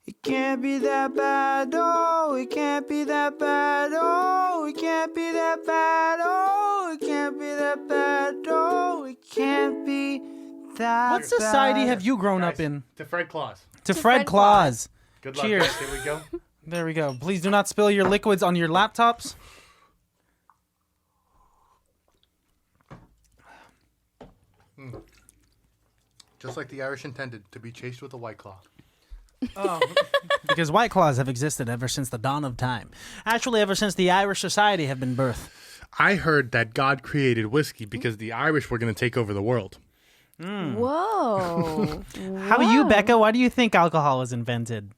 It can't be that bad, oh, it can't be that bad, oh, it can't be that bad, oh, it can't be that bad, oh, it can't be that What society bad. have you grown up in? To Fred Claus. To Fred Claus. Good luck. Cheers. Guys. Here we go. There we go. Please do not spill your liquids on your laptops. Just like the Irish intended, to be chased with a White Claw. Oh, because White Claws have existed ever since the dawn of time. Actually, ever since the Irish society have been birthed. I heard that God created whiskey because the Irish were going to take over the world. Whoa. How about you, Becca? Why do you think alcohol was invented?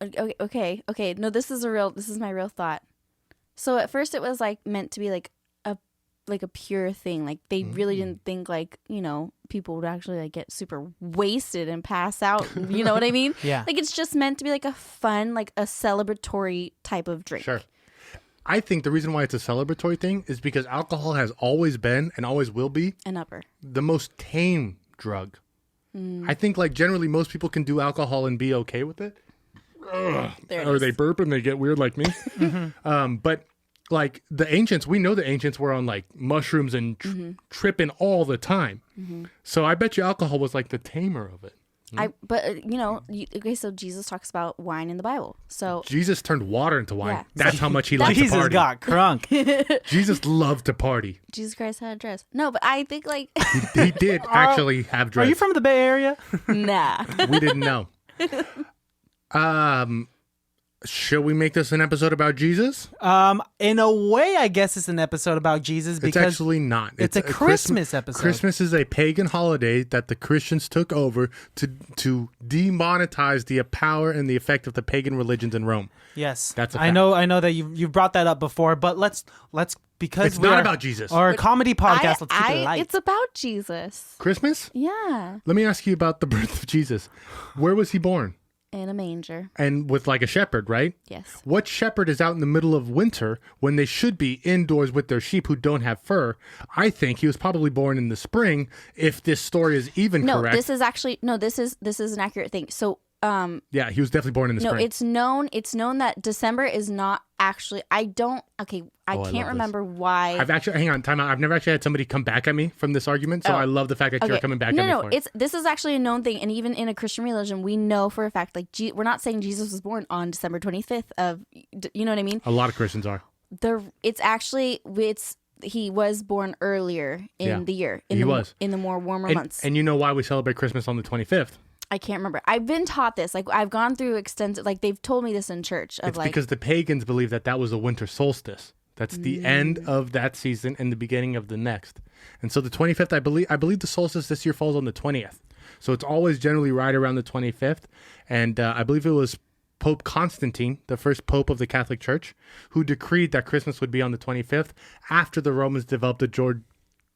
Okay. No, this is my real thought. So at first it was like meant to be like a pure thing. Like they really didn't think like, people would actually like get super wasted and pass out. You know what I mean? Yeah. Like it's just meant to be like a fun, like a celebratory type of drink. Sure. I think the reason why it's a celebratory thing is because alcohol has always been and always will be An upper. the most tame drug. I think like generally most people can do alcohol and be okay with it. There it Or is. they burp and they get weird like me. But like the ancients, we know the ancients were on like mushrooms and tripping all the time. So I bet you alcohol was like the tamer of it. Okay, so Jesus talks about wine in the Bible. So Jesus turned water into wine. Yeah. That's how much he liked to Jesus party. got crunk. Jesus loved to party. Jesus Christ had a dress. No, but I think like He did actually have Are dreads. you from the Bay Area? nah. We didn't know. Should we make this an episode about Jesus? In a way, I guess it's an episode about Jesus It's because actually not. it's a Christmas episode. Christmas is a pagan holiday that the Christians took over to demonetize the power and the effect of the pagan religions in Rome. Yes, That's a I fact. know that you've brought that up before, but let's because It's we not are- about Jesus. Or a comedy podcast. Let's keep it light. It's about Jesus. Christmas? Yeah. Let me ask you about the birth of Jesus. Where was he born? In a manger. And with like a shepherd, right? Yes. What shepherd is out in the middle of winter when they should be indoors with their sheep who don't have fur? I think he was probably born in the spring, if this story is even No, correct. this is an accurate thing. So Yeah, he was definitely born in the no, spring. it's known that December is not actually I love can't this. remember why. Hang on, time out. I've never actually had somebody come back at me from this argument, so I love the fact that you're coming back at me for it. This is actually a known thing, and even in a Christian religion, we know for a fact, like we're not saying Jesus was born on December 25th of, you know what I mean? A lot of Christians are. He was born earlier in the year. In the more warmer months. And you know why we celebrate Christmas on the 25th? I can't remember. I've been taught this. Like I've gone through extensive. Like they've told me this in church. It's because the pagans believe that was a winter solstice. That's the end of that season and the beginning of the next. And so the 25th, I believe the solstice this year falls on the 20th. So it's always generally right around the 25th. And I believe it was Pope Constantine, the first pope of the Catholic Church, who decreed that Christmas would be on the 25th after the Romans developed the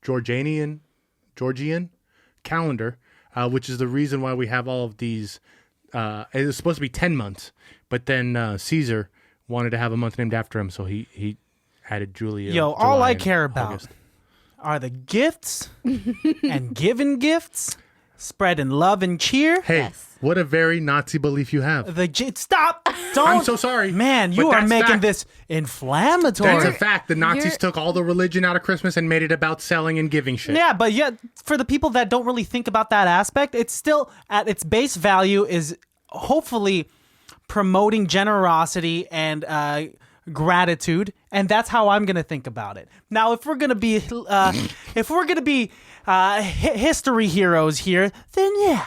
Georgian calendar, which is the reason why we have all of these. It was supposed to be 10 months, but then Caesar wanted to have a month named after him, so he added Julia. Yo, all July, I and care about August. are the gifts and giving gifts, spreading love and cheer. Hey, Yes. what a very Nazi belief you have. Stop! Don't. I'm so sorry. Man, you but are that's making fact. this inflammatory. That's a fact. The Nazis you're- took all the religion out of Christmas and made it about selling and giving shit. Yeah, but for the people that don't really think about that aspect, it's still at its base value is hopefully promoting generosity and gratitude, and that's how I'm gonna think about it. Now, if we're gonna be history heroes here, then yeah.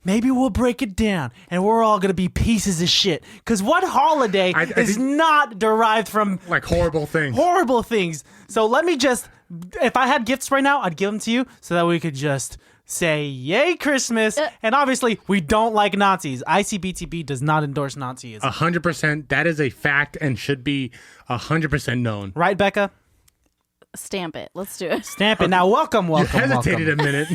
Maybe we'll break it down, and we're all gonna be pieces of shit. Because what holiday I is think- not derived from Like horrible things. horrible things? So let me just, if I had gifts right now, I'd give them to you so that we could just say, yay, Christmas. And obviously, we don't like Nazis. ICBTB does not endorse Nazism. 100%. That is a fact and should be 100% known. Right, Becca? Stamp it. Let's do it. Stamp it. Now, welcome. You hesitated a minute.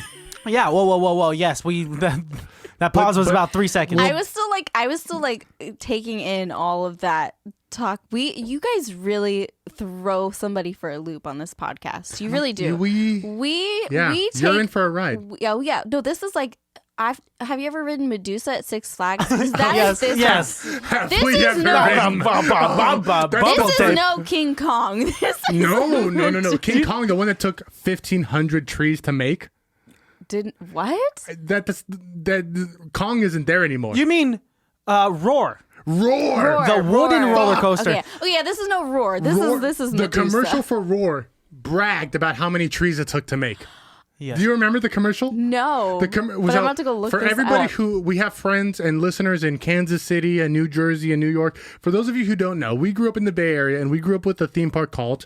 Yeah, whoa. Yes, that pause was but- about 3 seconds. I was still like taking in all of that talk. You guys really throw somebody for a loop on this podcast. You really do. You're in for a ride. Yeah. No, this is like, Have you ever ridden Medusa at Six Flags? 'Cause that Yes, is this. yes. This is This is no King Kong. This is No. King Kong, the one that took 1,500 trees to make. What? That Kong isn't there anymore. You mean Roar? Roar. The wooden roller coaster. Okay. Oh yeah, this is no Roar. This is the Medusa. commercial for Roar bragged about how many trees it took to make. Yes. Do you remember the commercial? No. But I'm about to go look for this everybody up. who we have friends and listeners in Kansas City and New Jersey and New York. For those of you who don't know, we grew up in the Bay Area and we grew up with a theme park called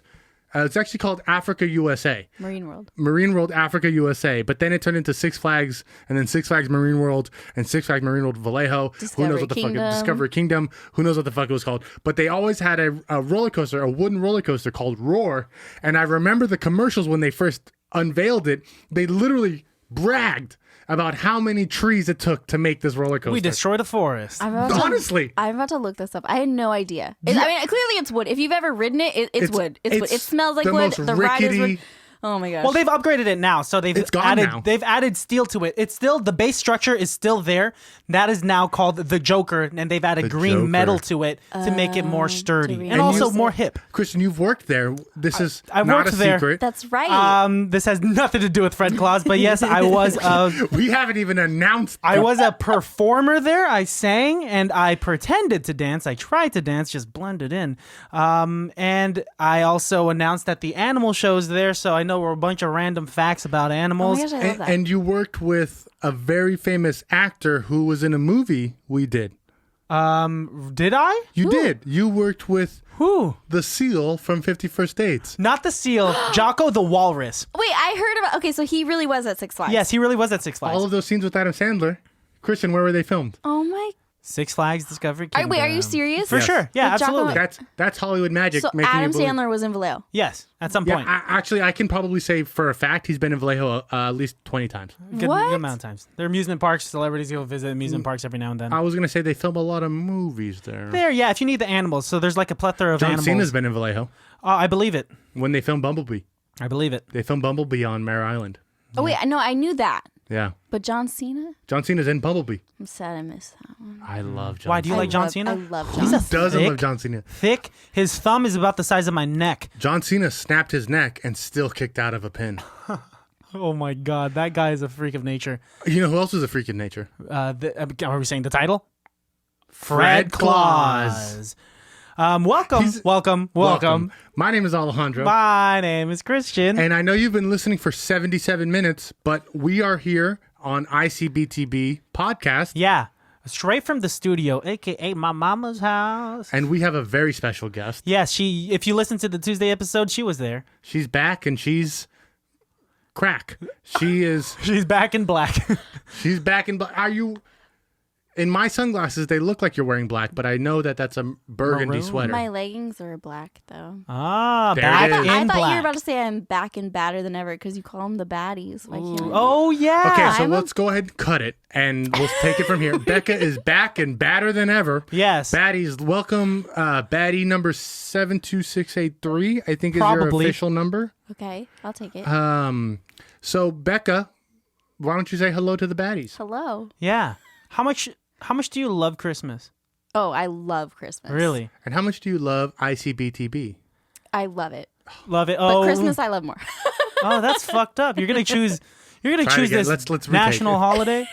it's actually called Africa USA. Marine World Africa USA. But then it turned into Six Flags and then Six Flags Marine World and Six Flags Marine World Vallejo. Who knows what the fuck Discovery Kingdom. Who knows what the fuck it was called. But they always had a roller coaster, a wooden roller coaster called Roar. And I remember the commercials when they first unveiled it. They literally bragged about how many trees it took to make this roller coaster. We destroyed a forest. Honestly. I'm about to look this up. I had no idea. I mean, clearly it's wood. If you've ever ridden it, it's wood. It's wood. It smells like the wood. most The ride is wood. rickety. Oh my gosh. Well, they've upgraded it now, so It's gone now. They've added steel to it. It's still the base structure is still there. That is now called the Joker, and they've added green Joker. metal to it to make it more sturdy and And also you- more hip. Christian, you've worked there. This is I not worked a there. secret. That's right. This has nothing to do with Fred Claus, but yes, I was. We haven't even announced. I was a performer there. I sang and I pretended to dance. I tried to dance, just blended in. And I also announced that the animal show's there, so I know we're a bunch of random facts about Oh animals. my gosh, I love that. And you worked with a very famous actor who was in a movie we did. Did I? You did. You worked with Who? the seal from 51st Dates. Not the seal. Jocko the walrus. Wait, I heard about. Okay, so he really was at Six Flags. Yes, he really was at Six Flags. All of those scenes with Adam Sandler. Christian, where were they filmed? Oh my. Six Flags Discovery Kingdom. Wait, are you serious? For sure. Yeah, With Jocko- absolutely. That's Hollywood magic. So making Adam you believe. Sandler was in Vallejo. Yes, at some Yeah, point. I can probably say for a fact he's been in Vallejo at least 20 times. Good What? amount of times. There are amusement parks. Celebrities go visit amusement parks every now and then. I was going to say they film a lot of movies there. There, yeah, if you need the animals. So there's like a plethora of John animals. Cena's been in Vallejo. I believe it. When they filmed Bumblebee. I believe it. They filmed Bumblebee on Mare Island. Oh wait, no, I knew that. Yeah. But John Cena? John Cena's in Bumblebee. I'm sad I missed that one. I love John Why, do you like John love- Cena? I love John He's a Cena. Doesn't thick, love John Cena. thick. His thumb is about the size of my neck. John Cena snapped his neck and still kicked out of a pin. Oh my God, that guy is a freak of nature. You know who else is a freak of nature? Are we saying the title? Fred Claus. Welcome. My name is Alejandro. My name is Christian. And I know you've been listening for 77 minutes, but we are here on ICBTB podcast. Yeah, straight from the studio, aka my mama's house. And we have a very special guest. Yes, if you listen to the Tuesday episode, she was there. She's back and she's crack. She's back in black. back in black. Are you... In my sunglasses, they look like you're wearing black, but I know that that's a burgundy Maroon? sweater. My leggings are black though. Ah, There back it is. in I thought black. you were about to say I'm back and badder than ever because you call them the baddies. Why can't I? Oh yeah. Okay, so I'm a- let's go ahead and cut it, and we'll take it from here. Becca is back and badder than ever. Yes. Baddies, welcome. Baddie number 72683, I think is your Probably. official number. Okay, I'll take it. So Becca, why don't you say hello to the baddies? Hello. Yeah. How much do you love Christmas? Oh, I love Christmas. Really? And how much do you love ICBTB? I love it. Love it. But Oh, Christmas I love more. Oh, that's fucked up. You're gonna choose. You're gonna Try it choose again. this Let's retake national it. holiday,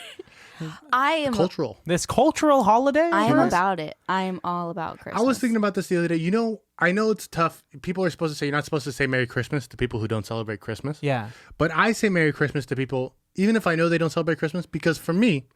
I am Cultural. this cultural holiday. I am for us? about it. I am all about Christmas. I was thinking about this the other day. You know, I know it's tough. People are supposed to say you're not supposed to say Merry Christmas to people who don't celebrate Christmas. Yeah. But I say Merry Christmas to people, even if I know they don't celebrate Christmas, because for me,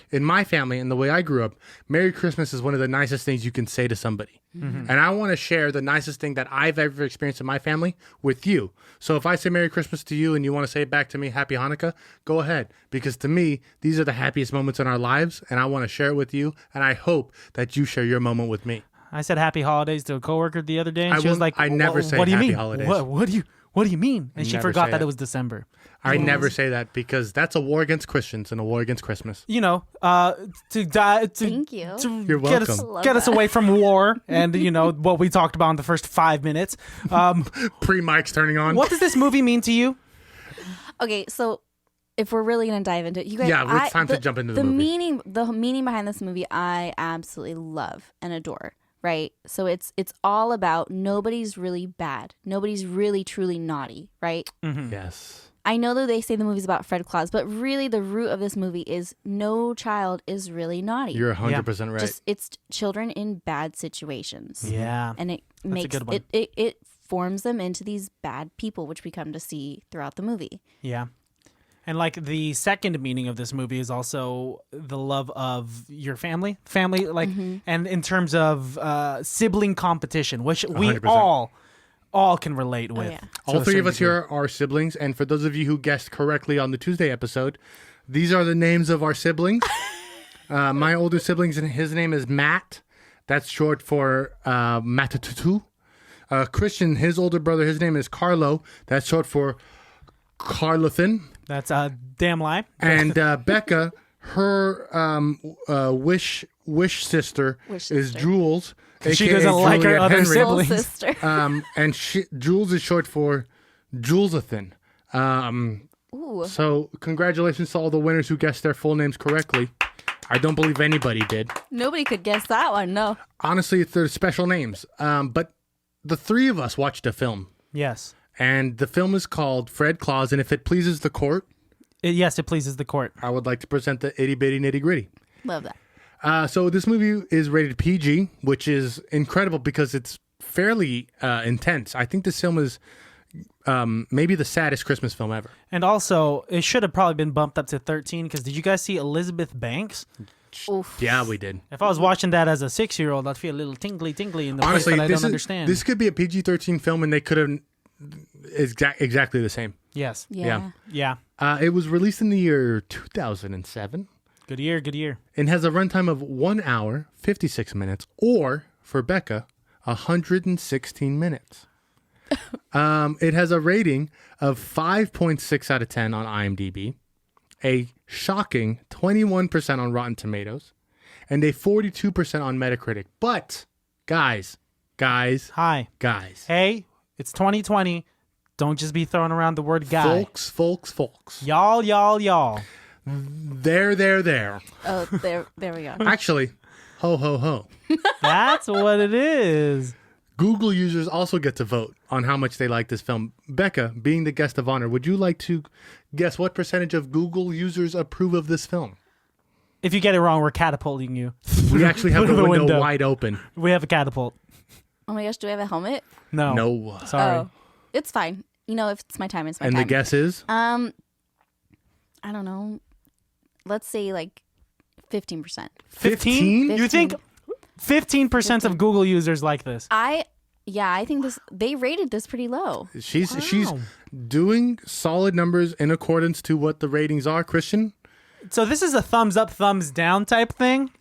in my family and the way I grew up, Merry Christmas is one of the nicest things you can say to somebody. Mm-hmm. And I want to share the nicest thing that I've ever experienced in my family with you. So if I say Merry Christmas to you and you want to say it back to me, Happy Hanukkah, go ahead. Because to me, these are the happiest moments in our lives, and I want to share it with you. And I hope that you share your moment with me. I said Happy Holidays to a coworker the other day, and I she was won't- like, I never say what do you Happy mean? Holidays. What do you mean?" And she Never forgot say that it. it was December. I never say that because that's a war against Christians and a war against Christmas. You know, to Thank you. to You're get us welcome. Love get us that. away from war and you know what we talked about in the first 5 minutes. Pre-mics turning on. What does this movie mean to you? Okay, so if we're really gonna dive into it, you guys, Yeah, it's time to jump into the movie. The meaning behind this movie, I absolutely love and adore. Right, so it's all about nobody's really bad, nobody's really truly naughty. Right. Mm-hmm. Yes. I know that they say the movie's about Fred Claus, but really the root of this movie is no child is really naughty. You're 100% right. Just it's children in bad situations. Yeah. And it makes it forms them into these bad people, which we come to see throughout the movie. Yeah. And like the second meaning of this movie is also the love of your family, like, and in terms of sibling competition, which we 100%. all can relate with. yeah. All three of us here are siblings, and for those of you who guessed correctly on the Tuesday episode, these are the names of our siblings. My older siblings, and his name is Matt. That's short for Matatutu. Christian, his older brother, his name is Carlo. That's short for Carlothan. That's a damn lie. And Becca, her wish sister is Jules. She AKA doesn't like her Juliet other Henry. siblings. Soul sister. And Jules is short for Julesathan. Ooh. So congratulations to all the winners who guessed their full names correctly. I don't believe anybody did. Nobody could guess that one. No. Honestly, they're special names. But the three of us watched a film. Yes. And the film is called Fred Claus. And if it pleases the court, Yes, it pleases the court. I would like to present the itty bitty nitty gritty. Love that. So this movie is rated PG, which is incredible because it's fairly intense. I think this film is maybe the saddest Christmas film ever. And also, it should have probably been bumped up to 13 because did you guys see Elizabeth Banks? Oof. Yeah, we did. If I was watching that as a 6-year-old, I'd feel a little tingly in the Honestly, place that I this don't understand. This could be a PG-13 film, and they could have exactly the same. Yes. Yeah. Yeah. It was released in the year 2007. Good year. It has a runtime of 1 hour, 56 minutes, or, for Becca, 116 minutes. It has a rating of 5.6 out of 10 on IMDb, a shocking 21% on Rotten Tomatoes, and a 42% on Metacritic. But, guys, Hi. Hey, it's 2020. Don't just be throwing around the word guy. Folks. Y'all. There. Oh, there we go. Actually, ho. That's what it is. Google users also get to vote on how much they like this film. Becca, being the guest of honor, would you like to guess what percentage of Google users approve of this film? If you get it wrong, we're catapulting you. We actually have the Through the window window. wide open. We have a catapult. Oh my gosh, do I have a helmet? No. Sorry. Oh, it's fine. You know, if it's my time, it's my And time. the guess is? I don't know. Let's say like 15%. 15? You 15. think 15% of Google users like this? I think they rated this pretty low. She's Wow. doing solid numbers in accordance to what the ratings are. Christian? So this is a thumbs up, thumbs down type thing.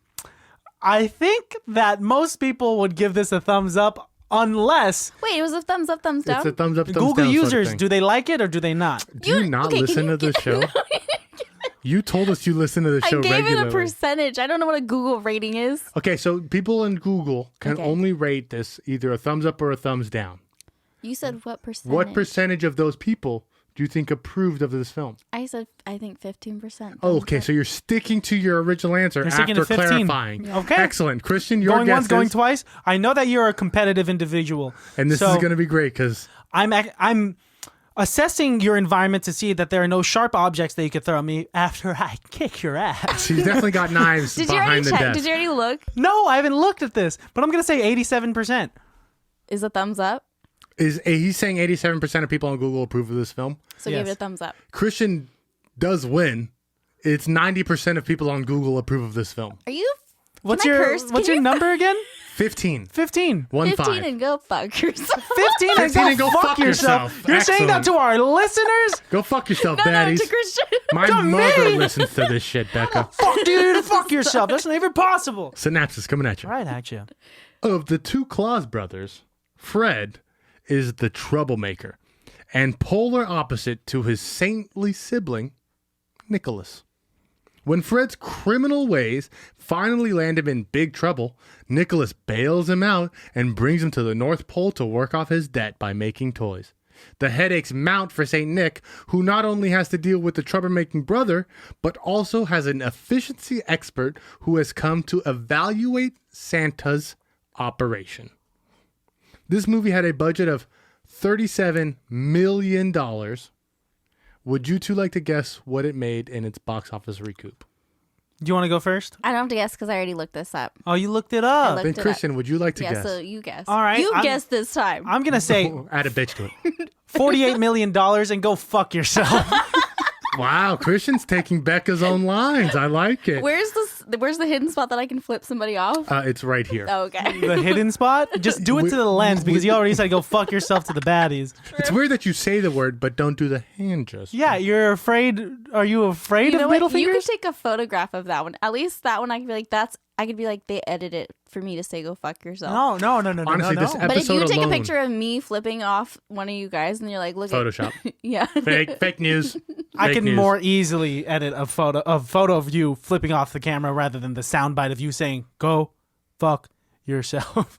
I think that most people would give this a thumbs up unless Wait, it was a thumbs up, thumbs down? It's a thumbs up, thumbs Google down sort of users, thing. do they like it or do they not? Do you not okay, can listen you to the show? You told us you listen to the show I gave regularly. it a percentage. I don't know what a Google rating is. Okay, so people in Google can Okay. only rate this either a thumbs up or a thumbs down. You said what percentage? What percentage of those people do you think approved of this film? I said, I think 15%. Oh, okay, so you're sticking to your original answer You're after sticking to 15. clarifying. Okay. Excellent. Christian, your Going guess once, going is, twice. I know that you're a competitive individual. and this so is going to be great because I'm assessing your environment to see that there are no sharp objects that you could throw at me after I kick your ass. she's definitely got knives Did you already behind the check? desk. Did you already look? No, I haven't looked at this, but I'm going to say 87%. Is a thumbs up? He's saying 87% of people on Google approve of this film. So Yes. give it a thumbs up. Christian does win. It's 90% of people on Google approve of this film. Are you? What's Can I your curse? what's Can your you- number again? 15. 15. 1 15 5. and go fuck yourself. 15 and 15 and go go fuck fuck yourself. yourself. You're saying that Excellent. to our listeners? Go fuck yourself, No, baddies. to Christian. My To mother me. listens to this shit, Becca. Fuck you, fuck yourself. That's not even possible. Synapses coming at you. Right at you. Of the two Claus brothers, Fred is the troublemaker and polar opposite to his saintly sibling, Nicholas. When Fred's criminal ways finally land him in big trouble, Nicholas bails him out and brings him to the North Pole to work off his debt by making toys. The headaches mount for St. Nick, who not only has to deal with the troublemaking brother, but also has an efficiency expert who has come to evaluate Santa's operation. This movie had a budget of $37 million. Would you two like to guess what it made in its box office recoup? Do you want to go first? I don't have to guess because I already looked this up. Oh, you looked it up. looked Then it up. Christian, would you like to Yeah, guess? so you guess. All right, You I'm- guess this time. I'm going to say Add a bitch to it. $48 million and go fuck yourself. Wow, Christian's taking Becca's own lines. I like it. Where's the hidden spot that I can flip somebody off? It's right here. Oh, okay. The hidden spot? Just do it to the lens because you already said go fuck yourself to the baddies. It's weird that you say the word but don't do the hand gesture. Yeah, you're afraid. Are you afraid You know of middle what? You fingers? could take a photograph of that one. At least that one I could be like, I could be like, they edited it for me to say go fuck yourself. No. Honestly, this But if you episode take alone- a picture of me flipping off one of you guys and you're like, look Photoshop. at yeah. Fake news. I Fake can news. more easily edit a photo of you flipping off the camera rather than the soundbite of you saying "Go fuck yourself."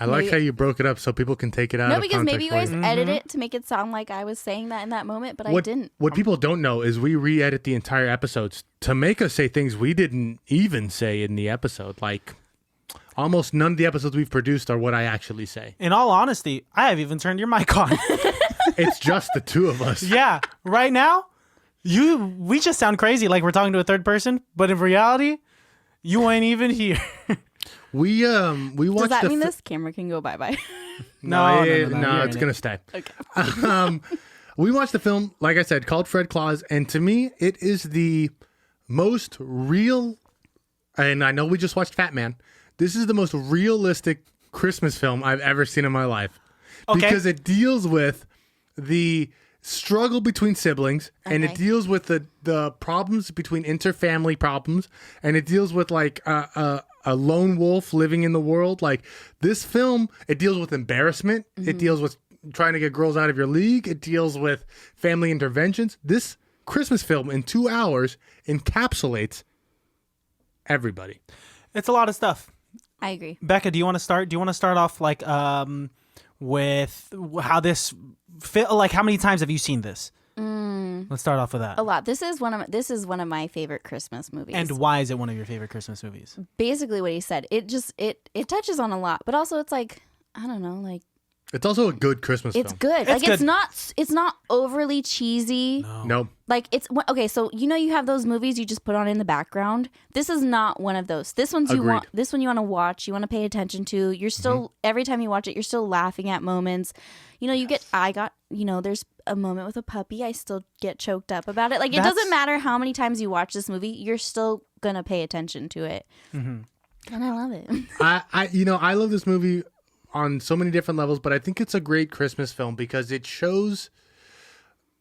I like Maybe- how you broke it up so people can take it out No, of because context maybe you for guys edit it to make it sound like I was saying that in that moment, but I didn't. What people don't know is we re-edit the entire episodes to make us say things we didn't even say in the episode. Like, almost none of the episodes we've produced are what I actually say. In all honesty, I have even turned your mic on. It's just the two of us. Yeah, right now, we just sound crazy like we're talking to a third person, but in reality, you ain't even here. We watched Does that the mean fi- this camera can go bye-bye? No, no, you're it's in gonna it. stay. Okay. We watched the film, like I said, called Fred Claus, and to me, it is the most real. And I know we just watched Fat Man. This is the most realistic Christmas film I've ever seen in my life, Okay. because it deals with the struggle between siblings, and it Okay. deals with the problems between interfamily problems, and it deals with like a lone wolf living in the world. Like, this film, it deals with embarrassment. It deals with trying to get girls out of your league. It deals with family interventions. This Christmas film in 2 hours encapsulates everybody. It's a lot of stuff. I agree. Becca, do you want to start? Do you want to start off like with how this like how many times have you seen this? Let's start off with that. A lot. This is one of my favorite Christmas movies. And why is it one of your favorite Christmas movies? basically what he said, it touches on a lot, but also it's like, I don't know, like It's also a good Christmas it's film. good. Like good. it's not overly cheesy. No. Like it's okay. So you have those movies you just put on in the background. This is not one of those. This one's you Agreed. want. This one you want to watch. You want to pay attention to. You're still every time you watch it, you're still laughing at moments. There's a moment with a puppy. I still get choked up about it. Like it That's- doesn't matter how many times you watch this movie, you're still gonna pay attention to it. And I love it. I love this movie on so many different levels, but I think it's a great Christmas film because it shows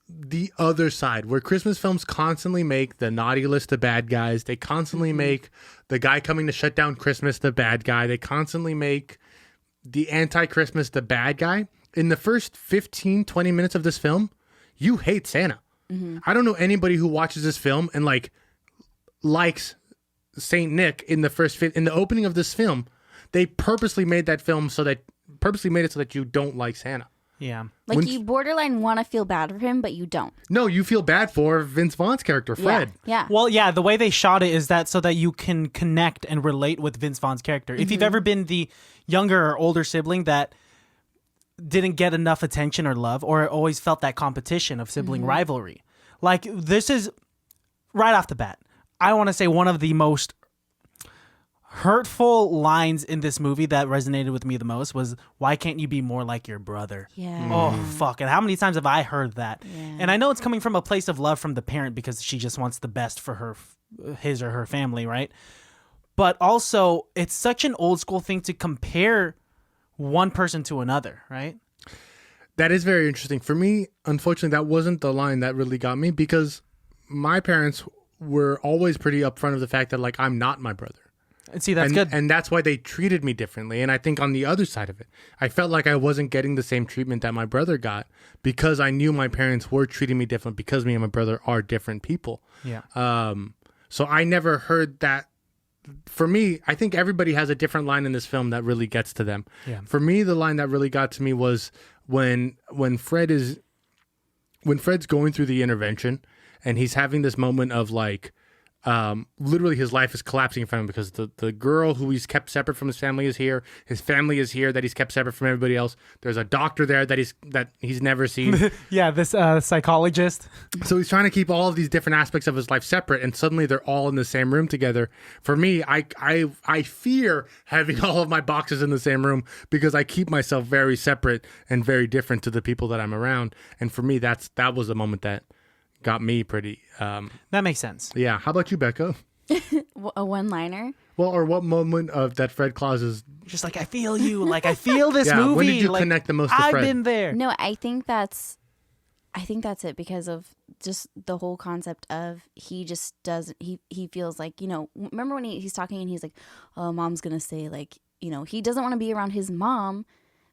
the other side, where Christmas films constantly make the naughty list the bad guys. They constantly make the guy coming to shut down Christmas the bad guy. They constantly make the anti-Christmas the bad guy. In the first 15, 20 minutes of this film, you hate Santa. I don't know anybody who watches this film and likes Saint Nick in the opening of this film. They purposely made it so that you don't like Santa. Yeah. Like you borderline want to feel bad for him, but you don't. No, you feel bad for Vince Vaughn's character, Fred. Yeah. Well, yeah, the way they shot it is that so that you can connect and relate with Vince Vaughn's character. If you've ever been the younger or older sibling that didn't get enough attention or love, or always felt that competition of sibling rivalry, like this is right off the bat, I want to say one of the most hurtful lines in this movie that resonated with me the most was, "Why can't you be more like your brother?" Yeah. Oh, fuck. And how many times have I heard that? Yeah. And I know it's coming from a place of love from the parent because she just wants the best for his or her family, right? But also, it's such an old school thing to compare one person to another, right? That is very interesting. For me, unfortunately, that wasn't the line that really got me, because my parents were always pretty upfront of the fact that I'm not my brother. And see, that's and, good. And that's why they treated me differently. And I think on the other side of it, I felt like I wasn't getting the same treatment that my brother got because I knew my parents were treating me different because me and my brother are different people. Yeah. So I never heard that for me, I think everybody has a different line in this film that really gets to them. Yeah. For me, the line that really got to me was when Fred's going through the intervention and he's having this moment of like, literally his life is collapsing in front of him because the girl who he's kept separate from his family is here. His family is here that he's kept separate from everybody else. There's a doctor there that he's never seen. Yeah, this psychologist. So he's trying to keep all of these different aspects of his life separate, and suddenly they're all in the same room together. For me, I fear having all of my boxes in the same room because I keep myself very separate and very different to the people that I'm around. And for me, that was a moment that got me pretty. That makes sense. Yeah. How about you, Becca? A one-liner. Well, or what moment of that Fred Claus is Just like, I feel you. Like, I feel this Yeah, movie. when did you like, connect the most to I've Fred? been there. No, I think that's it because of just the whole concept of he just doesn't he feels like, remember when he's talking and he's like, oh, mom's gonna say, like, he doesn't want to be around his mom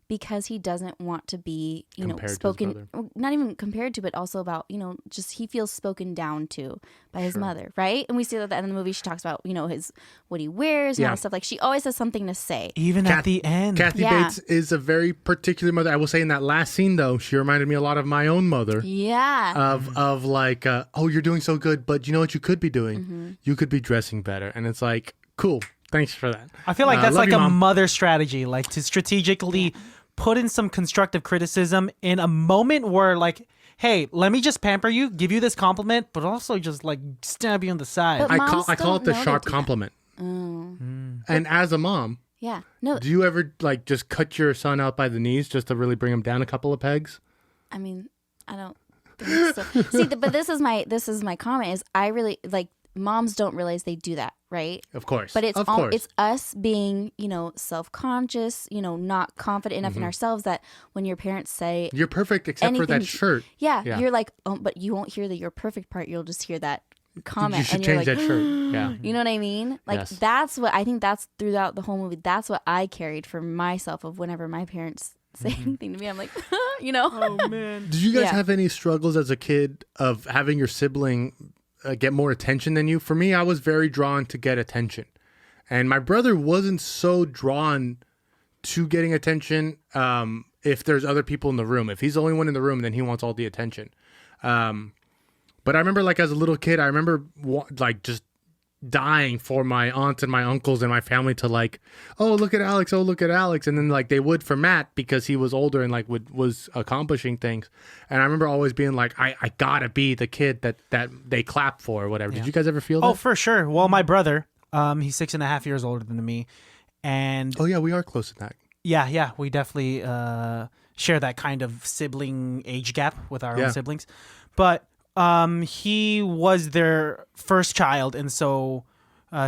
because he doesn't want to be, Compared to his spoken, brother. not even compared to, but also about, just he feels spoken down to by his mother, right? And we see that at the end of the movie, she talks about, what he wears and all Yeah. that stuff. Like, she always has something to say. Even at the end. Kathy Yeah. Bates is a very particular mother. I will say in that last scene, though, she reminded me a lot of my own mother. Yeah. Of like, oh, you're doing so good, but you know what you could be doing? Mm-hmm. You could be dressing better. And it's like, cool. Thanks for that. I feel like that's love like you, a Mom. mother strategy, like to strategically put in some constructive criticism in a moment where, like, hey, let me just pamper you, give you this compliment, but also just like stab you on the side. But I moms call it don't the know to sharp do that. compliment. Mm. And as a mom, Yeah. No, do you ever like just cut your son out by the knees just to really bring him down a couple of pegs? I mean, I don't think so. See, but this is my comment is I really like moms don't realize they do that, right? Of course. But of course. it's us being, self-conscious, not confident enough in ourselves that when your parents say You're perfect except for that anything- shirt. Yeah. you're like, oh, but you won't hear the your perfect part. You'll just hear that comment. You should and you're change like, that shirt. Yeah. You know what I mean? Like Yes. that's what I think that's throughout the whole movie. That's what I carried for myself of whenever my parents say anything to me, I'm like, Oh, man. Did you guys Yeah. have any struggles as a kid of having your sibling get more attention than you? For me, I was very drawn to get attention. And my brother wasn't so drawn to getting attention if there's other people in the room. If he's the only one in the room, then he wants all the attention. But I remember, like, as a little kid, I remember, just dying for my aunts and my uncles and my family to, like, oh, look at Alex, oh, look at Alex. And then, like, they would for Matt because he was older and, like, was accomplishing things. And I remember always being like, I gotta be the kid that they clap for or whatever. Did you guys ever feel that? Oh, for sure. Well, my brother, he's 6.5 years older than me. And Oh, yeah, we are close to that. yeah, we definitely share that kind of sibling age gap with our Yeah. own siblings. But he was their first child, and so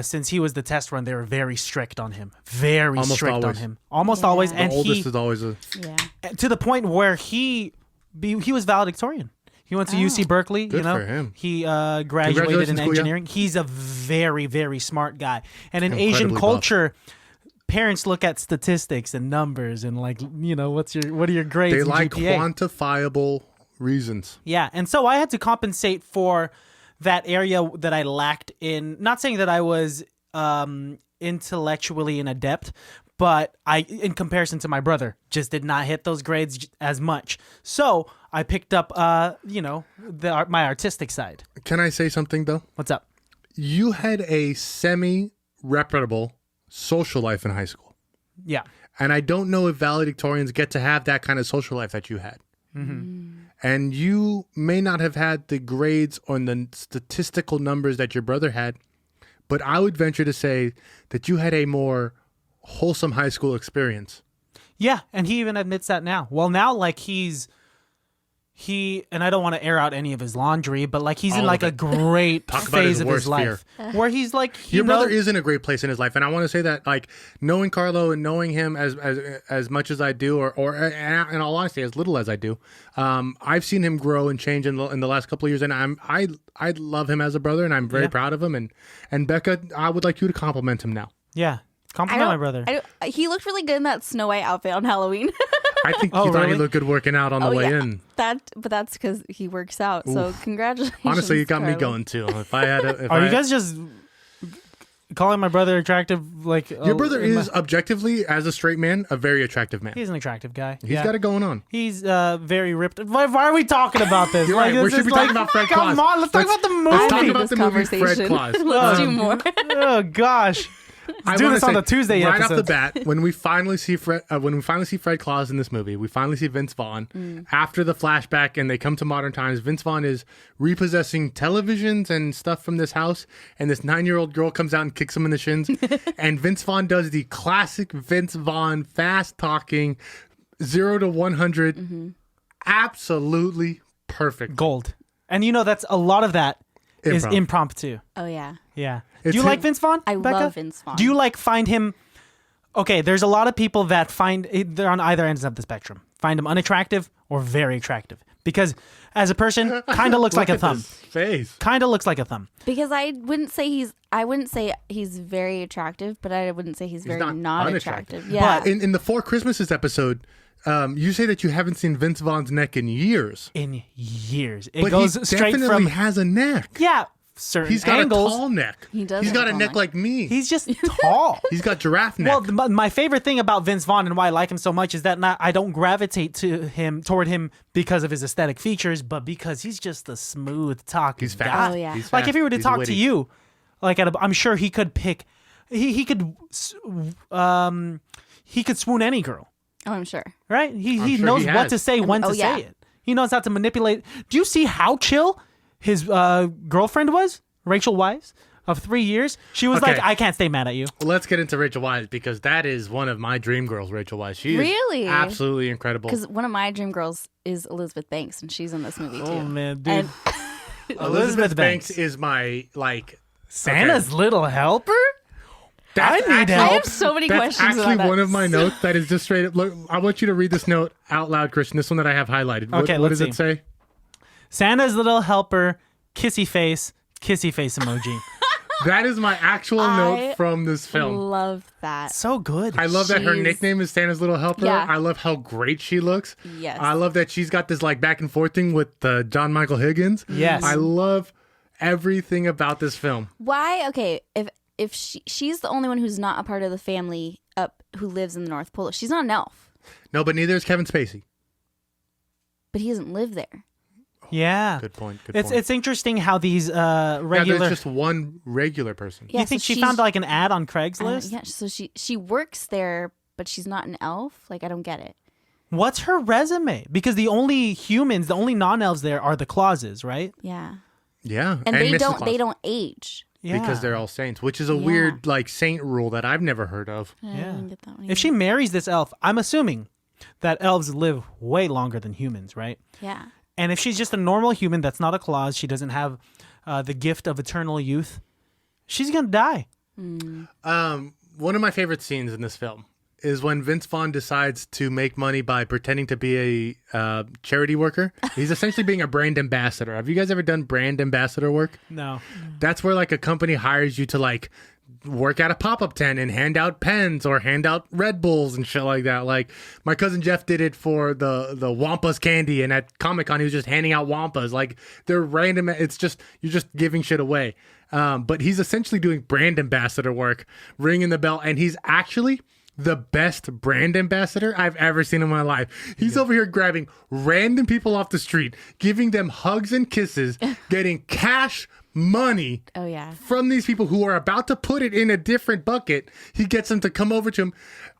since he was the test run, they were very strict on him. Very Almost strict always. on him. Almost Yeah. always. The And The oldest is always a... Yeah. to the point where he was valedictorian. He went to UC Berkeley. Good for him. He graduated Congratulations, in Kuya. engineering. He's a very, very smart guy. And in Incredibly Asian buff. culture, parents look at statistics and numbers and, like, what are your grades? They and like GPA? quantifiable reasons. Yeah, and so I had to compensate for that area that I lacked in. Not saying that I was intellectually an adept, but I, in comparison to my brother, just did not hit those grades as much. So I picked up, my artistic side. Can I say something, though? What's up? You had a semi-reputable social life in high school. Yeah. And I don't know if valedictorians get to have that kind of social life that you had. And you may not have had the grades or the statistical numbers that your brother had, but I would venture to say that you had a more wholesome high school experience. Yeah, and he even admits that now. Well, now, like, and I don't want to air out any of his laundry, but, like, he's All in, of like, a it. great Talk about phase his of his worst life where he's like, Your brother is in a great place in his life, and I want to say that, like, knowing Carlo and knowing him as much as I do, or in all honesty, as little as I do, I've seen him grow and change in the last couple of years, and I love him as a brother, and I'm very proud of him. And Becca, I would like you to compliment him now. Yeah. Compliment my brother. He looked really good in that Snow White outfit on Halloween. I think Oh, he thought he really? looked good working out on the way in. But that's because he works out. So congratulations. Honestly, you got me Carlo. going too. If I had, Are you guys just calling my brother attractive, like Your brother is objectively, as a straight man, a very attractive man. He's an attractive guy. He's got it going on. He's very ripped. Why are we talking about this? You're right. This We should is be talking about Fred Claus. Come on, let's talk about the movie. Let's talk Need about this the movie Fred conversation. Claus. Let's do more. Oh gosh. I do wanna this on say, the Tuesday right episodes. off the bat, when we finally see Fred Claus in this movie, we finally see Vince Vaughn after the flashback, and they come to modern times. Vince Vaughn is repossessing televisions and stuff from this house, and this 9-year-old girl comes out and kicks him in the shins. And Vince Vaughn does the classic Vince Vaughn fast talking 0 to 100, absolutely perfect. Gold. And that's a lot of that is impromptu. Oh yeah. Yeah. It's Do you him- like Vince Vaughn? I Becca? love Vince Vaughn. Do you find him? Okay, there's a lot of people that they're on either ends of the spectrum. Find him unattractive or very attractive. Because as a person, kind of looks like a Look at thumb. his face. Kind of looks like a thumb. Because I wouldn't say he's very attractive, but I wouldn't say he's very not attractive. Yeah. But in the Four Christmases episode, you say that you haven't seen Vince Vaughn's neck in years. In years. It But goes he straight definitely from has a neck. certain He's got angles. a tall neck. He does He's have got a a tall neck neck. like me. He's just tall. He's got giraffe neck. Well, my favorite thing about Vince Vaughn and why I like him so much is that I don't gravitate toward him because of his aesthetic features, but because he's just a smooth talking He's guy. fast. Oh, yeah. He's Like fast. if he were to He's talk witty. to you, I'm sure he could pick. He could swoon any girl, Oh, I'm sure. right? He sure knows he what has. to say, when to yeah. say it. He knows how to manipulate. Do you see how chill his girlfriend was, Rachel Weisz, of 3 years? She was Okay. like, I can't stay mad at you. Well, let's get into Rachel Weisz because that is one of my dream girls, Rachel Weisz. She is Really? absolutely incredible. Because one of my dream girls is Elizabeth Banks, and she's in this movie too. Oh man, dude. And Elizabeth Banks is my Santa's little helper? That's I need actually- help. I have so many That's questions actually about that. one of my notes that is just straight up. Look, I want you to read this note out loud, Christian. This one that I have highlighted. Okay, what let's does it say? Santa's little helper, kissy face emoji. That is my actual I note from this film. love that. So good. I love that her She's- nickname is Santa's Little Helper. Yeah. I love how great she looks. Yes. I love that she's got this back and forth thing with John Michael Higgins. Yes. I love everything about this film. Why? Okay, if she's the only one who's not a part of the family who lives in the North Pole, she's not an elf, No, but neither is Kevin Spacey. but he doesn't live there. Yeah. Good point. It's interesting how these Yeah, regular. there's just one regular person. Yeah, you think so she she's- found an ad on Craigslist? Yeah, so she works there, but she's not an elf. I don't get it. What's her resume? Because the only humans, the only non-elves there are the Clauses, right? Yeah, Yeah, and they Mrs. don't Claus, Yeah. age. because they're all saints, which is a Yeah. weird saint rule that I've never heard of. I Yeah. didn't get that one If she either. marries this elf, I'm assuming that elves live way longer than humans, right? Yeah. And if she's just a normal human that's not a Claus, she doesn't have the gift of eternal youth, she's gonna die. One of my favorite scenes in this film is when Vince Vaughn decides to make money by pretending to be a charity worker. He's essentially being a brand ambassador. Have you guys ever done brand ambassador work? No. That's where a company hires you to work at a pop-up tent and hand out pens or hand out Red Bulls and shit like that. My cousin Jeff did it for the Wampas candy, and at Comic-Con he was just handing out Wampas. They're random. It's just, you're just giving shit away. But he's essentially doing brand ambassador work, ringing the bell, and he's actually the best brand ambassador I've ever seen in my life. He's over here grabbing random people off the street, giving them hugs and kisses, getting cash money Oh yeah. from these people who are about to put it in a different bucket. He gets them to come over to him.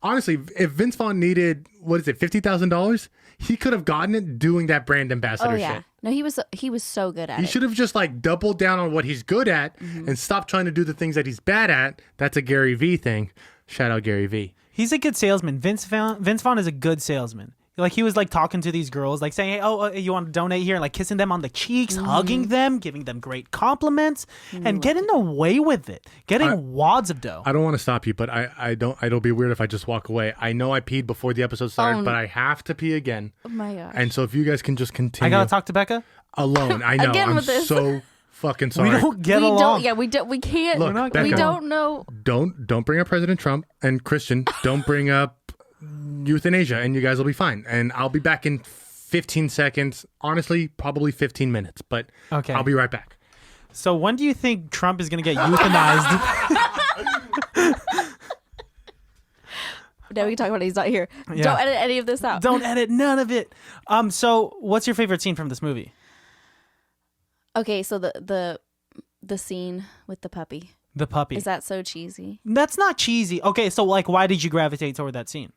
Honestly, if Vince Vaughn needed, $50,000, he could have gotten it doing that brand ambassador Oh yeah. shit. No, he was so good at He it. should have just doubled down on what he's good at and stopped trying to do the things that he's bad at. That's a Gary V thing. Shout out Gary V. He's a good salesman. Vince Vaughn is a good salesman. He was talking to these girls, saying, "Hey, oh, you want to donate here?" Kissing them on the cheeks, hugging them, giving them great compliments, and getting away with it, getting wads of dough. I don't want to stop you, but I don't. It'll be weird if I just walk away. I know I peed before the episode started, but I have to pee again. Oh my gosh. And so if you guys can just continue. I gotta talk to Becca. Alone. I know. Again I'm with this. so fucking sorry. We don't get along. We don't. We can't. Look, Becca. we don't know. Don't bring up President Trump, and Christian, don't bring up euthanasia, and you guys will be fine. And I'll be back in 15 seconds. Honestly, probably 15 minutes, but Okay. I'll be right back. So when do you think Trump is gonna get euthanized? Now we can talk about it. He's not here. Yeah. Don't edit any of this out. Don't edit none of it. So what's your favorite scene from this movie? Okay, so the scene with the puppy. The puppy. Is that so cheesy? That's not cheesy. Okay, so like, why did you gravitate toward that scene?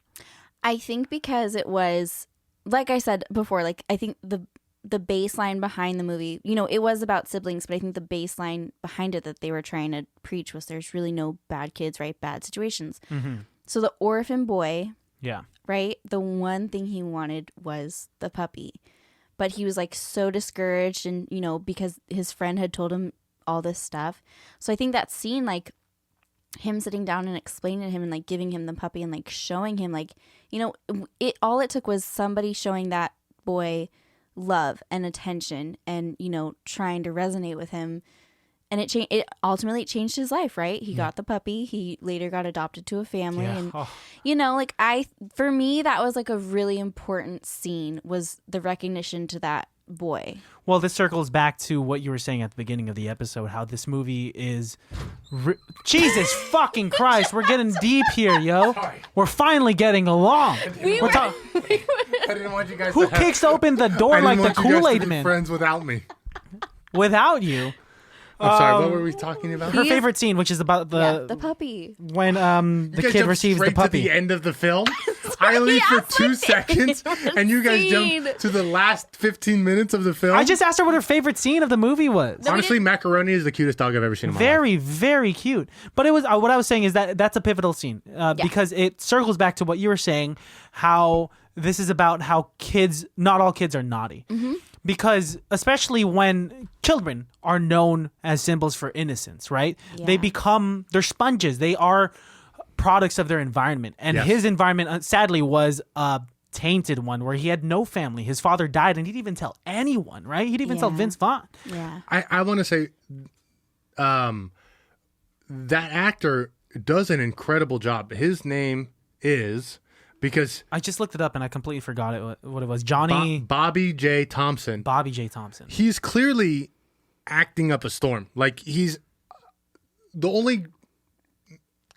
I think because it was, like I said before, like I think the baseline behind the movie, you know, it was about siblings, but I think the baseline behind it that they were trying to preach was there's really no bad kids, right? Bad situations. Mm-hmm. So the orphan boy, Yeah. right? The one thing he wanted was the puppy. But he was like so discouraged and, you know, because his friend had told him all this stuff. So I think that scene, like him sitting down and explaining to him and like giving him the puppy and like showing him like, you know, it took was somebody showing that boy love and attention and, you know, trying to resonate with him. And it ultimately changed his life, right? He got the puppy. He later got adopted to a family. Yeah. And, Oh. you know, like for me, that was like a really important scene was the recognition to that boy. Well, this circles back to what you were saying at the beginning of the episode, how this movie is... Jesus fucking Christ, we're getting deep here, yo. Sorry. We're finally getting along. I didn't want you guys Who to have... kicks open the door I didn't like the want you guys to Kool-Aid be Man? friends without me. Without you. I'm sorry, what were we talking about? Her favorite scene, which is about The puppy. when You the guys kid jumped receives the straight puppy. to the end of the film. I leave for 2 seconds, and you guys Scene. jump to the last 15 minutes of the film. I just asked her what her favorite scene of the movie was. Honestly, Macaroni is the cutest dog I've ever seen in my life. Very, very cute. But it was what I was saying is that's a pivotal scene because it circles back to what you were saying, how this is about how kids, not all kids are naughty. Mm-hmm. Because especially when children are known as symbols for innocence, right? Yeah. They're sponges. They are products of their environment. And Yes. his environment, sadly, was a tainted one where he had no family. His father died and he didn't even tell anyone, right? He didn't even tell Yeah. Vince Vaughn. Yeah. I want to say that actor does an incredible job. His name is, because I just looked it up and I completely forgot what it was. Johnny Bobby J. Thompson. Bobby J. Thompson. He's clearly acting up a storm. Like, he's the only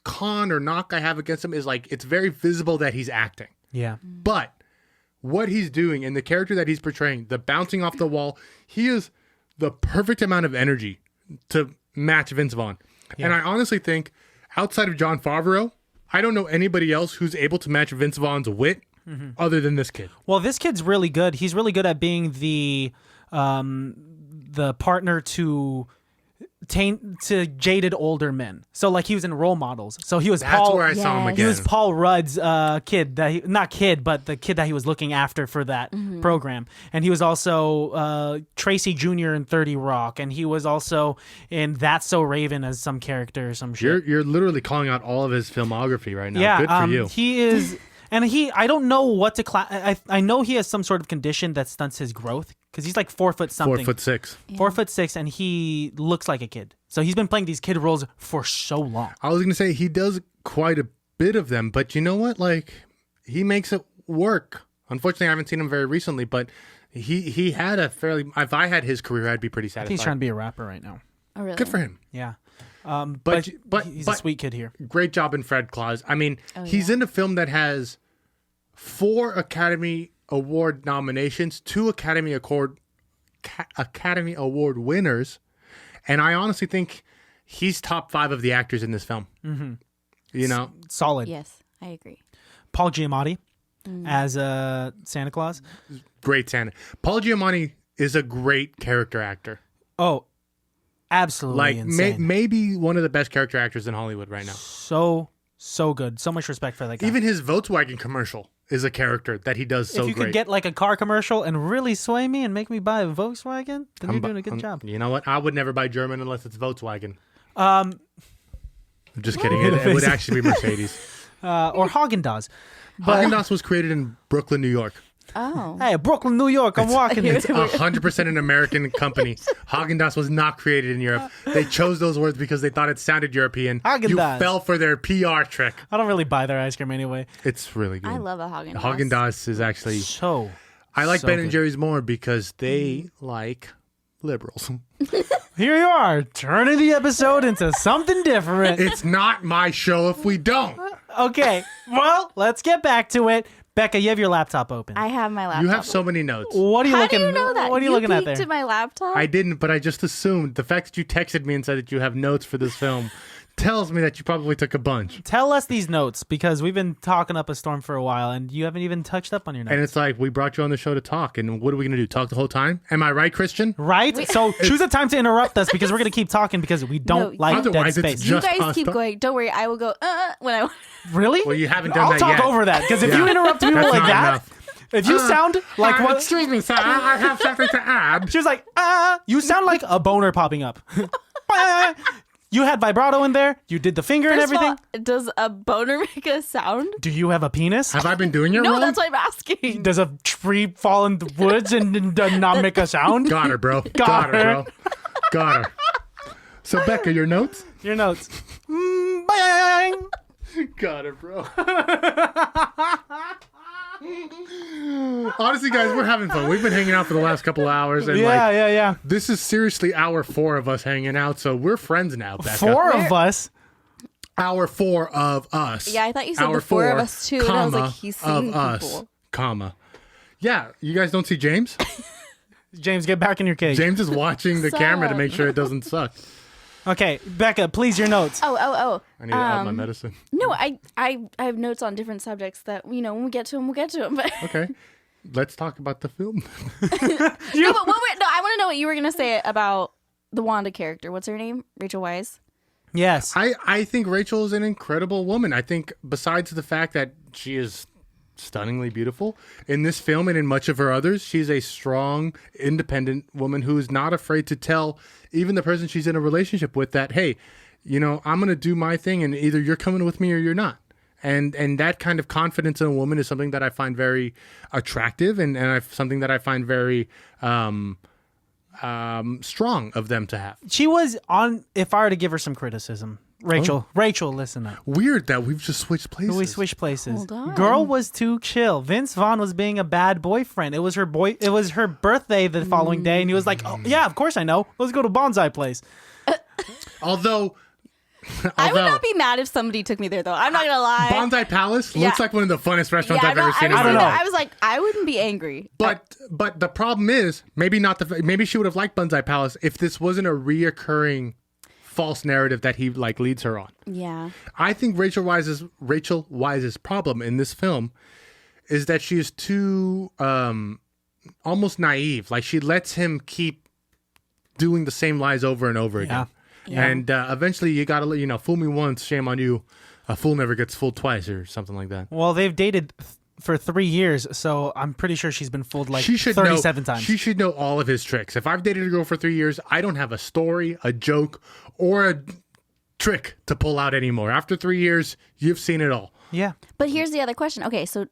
con or knock I have against him is like it's very visible that he's acting. Yeah. But what he's doing and the character that he's portraying, the bouncing off the wall, he is the perfect amount of energy to match Vince Vaughn. Yeah. And I honestly think outside of Jon Favreau, I don't know anybody else who's able to match Vince Vaughn's wit other than this kid. Well, this kid's really good. He's really good at being the partner to jaded older men. So like he was in Role Models. So he was That's Paul. where I saw him Yes. again. He was Paul Rudd's kid but the kid that he was looking after for that program. And he was also Tracy Jr. in 30 Rock, and he was also in That's So Raven as some character or some shit. You're literally calling out all of his filmography right now. Yeah, Good for you. He is, and I don't know what to I know he has some sort of condition that stunts his growth because he's like 4 foot something. 4'6". 4'6", and he looks like a kid. So he's been playing these kid roles for so long. I was going to say he does quite a bit of them, but you know what? Like, he makes it work. Unfortunately, I haven't seen him very recently, but he had a fairly... If I had his career, I'd be pretty I satisfied. think he's trying to be a rapper right now. Oh, really? Good for him. Yeah. But he's a sweet kid here. Great job in Fred Claus. I mean, he's in a film that has 4 Academy Award nominations, 2 Academy Award winners, and I honestly think he's top 5 of the actors in this film. Mm-hmm. You know? Solid. Yes, I agree. Paul Giamatti as Santa Claus. Great Santa. Paul Giamatti is a great character actor. Oh, absolutely Like, insane. maybe one of the best character actors in Hollywood right now. So good. So much respect for that guy. Even his Volkswagen commercial is a character that he does so if you great. could get like a car commercial and really sway me and make me buy a Volkswagen, then you're doing a good job. You know what? I would never buy German unless it's Volkswagen. I'm just kidding. It would actually be Mercedes. Or Haagen-Dazs. Haagen-Dazs was created in Brooklyn, New York. Oh. Hey, Brooklyn, New York, I'm walking it. 100% an American company. Haagen-Dazs was not created in Europe. They chose those words because they thought it sounded European. You Haagen-Dazs. fell for their PR trick. I don't really buy their ice cream anyway. It's really good. I love a Haagen-Dazs. Haagen-Dazs is actually... So I like so Ben good. and Jerry's more because they like liberals. Here you are, turning the episode into something different. It's not my show if we don't. Okay, well, let's get back to it. Becca, you have your laptop open. I have my laptop. You have so many notes. What are you How looking? do you know that? What are you looking at peeked there? at my laptop? I didn't, but I just assumed the fact that you texted me and said that you have notes for this film tells me that you probably took a bunch. Tell us these notes because we've been talking up a storm for a while and you haven't even touched up on your notes. And it's like, we brought you on the show to talk, and what are we going to do? Talk the whole time? Am I right, Christian? Right? So choose a time to interrupt us because we're going to keep talking because we don't No, like dead otherwise it's space. just- you guys us keep talk- going. Don't worry. I will go when I want. Really? Well, you haven't done I'll that talk yet. over that because if Yeah. you interrupt people That's like not that, enough. if you sound like what Excuse me, sir. I have something to add. she was like, you sound like a boner popping up. You had vibrato in there. You did the finger and First of everything. all, does a boner make a sound? Do you have a penis? Have I been doing it No, wrong? that's what I'm asking. Does a tree fall in the woods and does not make a sound? Got her, bro. Got her. Bro. Got her. So, Becca, your notes? Your notes. Bang! Got her, bro. Honestly, guys, we're having fun. We've been hanging out for the last couple hours, and Yeah. this is seriously hour 4 of us hanging out. So we're friends now, Becca. 4 of us. Hour 4 of us. Yeah, I thought you said Hour the 4 of 4, us too, and I was like, he's seeing of us, people. comma. Yeah, you guys don't see James? James, get back in your cage. James is watching the camera to Suck. make sure it doesn't suck. Okay, Becca, please, your notes. Oh. I need to add my medicine. No, I have notes on different subjects that, when we get to them, we'll get to them. But Okay. Let's talk about the film. no, I want to know what you were going to say about the Wanda character. What's her name? Rachel Weisz? Yes. I think Rachel is an incredible woman. I think besides the fact that she is stunningly beautiful in this film and in much of her others, she's a strong, independent woman who is not afraid to tell even the person she's in a relationship with that, hey, I'm going to do my thing and either you're coming with me or you're not. And that kind of confidence in a woman is something that I find very attractive and something that I find very strong of them to have. She was on, if I were to give her some criticism, Rachel, listen up. Weird that we've just switched places. We switched places. Hold on. Girl was too chill. Vince Vaughn was being a bad boyfriend. It was her birthday the following day, and he was like, "Oh yeah, of course I know. Let's go to Bonsai Place." Although I would not be mad if somebody took me there, though. I'm not going to lie. Bonsai Palace looks like one of the funnest restaurants Yeah, I've ever seen. I don't know. I was like, I wouldn't be angry. But the problem is maybe she would have liked Bonsai Palace if this wasn't a reoccurring false narrative that he leads her on. Yeah. I think Rachel Weisz's problem in this film is that she is too almost naive. Like she lets him keep doing the same lies over and over again. Yeah. And eventually you gotta fool me once, shame on you. A fool never gets fooled twice or something like that. Well, they've dated for 3 years, so I'm pretty sure she's been fooled She should 37 know, times. She should know all of his tricks. If I've dated a girl for 3 years, I don't have a story, a joke, or a trick to pull out anymore. After 3 years, you've seen it all. Yeah. But here's the other question. Okay, so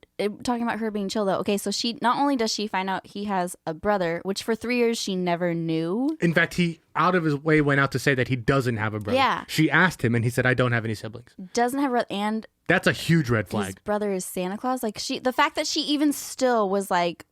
talking about her being chill, though. Okay, so she not only does she find out he has a brother, which for 3 years she never knew. In fact, he out of his way went out to say that he doesn't have a brother. Yeah. She asked him, and he said, "I don't have any siblings." Doesn't have a brother, and That's a huge red his flag. brother is Santa Claus. Like the fact that she even still was like,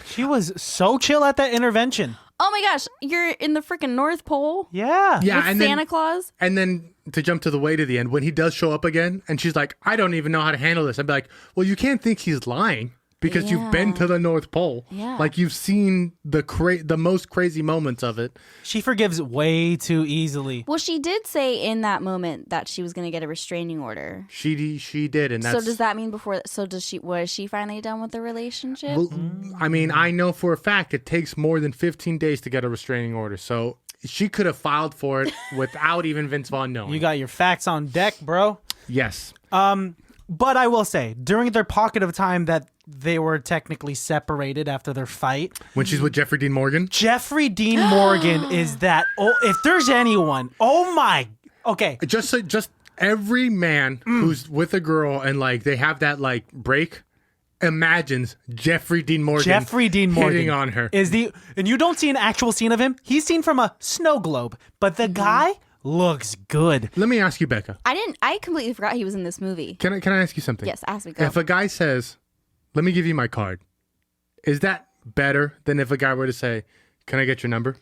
She was so chill at that intervention. oh my gosh, you're in the freaking North Pole Yeah. Yeah, with and Santa then Claus. and then to jump to the way to the end, when he does show up again, and she's like, "I don't even know how to handle this," I'd be like, "Well, you can't think he's lying." Because you've been to the North Pole. Yeah. Like you've seen the most crazy moments of it. She forgives way too easily. Well, she did say in that moment that she was going to get a restraining order. She did, and that's So does that mean before? So was she finally done with the relationship? Well, I mean, I know for a fact it takes more than 15 days to get a restraining order. So she could have filed for it without even Vince Vaughn knowing. You got your facts on deck, bro. Yes. But I will say, during their pocket of time that they were technically separated after their fight, When she's with Jeffrey Dean Morgan. Jeffrey Dean Morgan is that. Oh, if there's anyone, okay. Just every man who's with a girl and they have that break imagines Jeffrey Dean Morgan hitting on her. And you don't see an actual scene of him. He's seen from a snow globe, but the guy looks good. Let me ask you, Becca. I completely forgot he was in this movie. Can I ask you something? Yes, ask me. Go. If a guy says, "Let me give you my card," is that better than if a guy were to say, "Can I get your number"?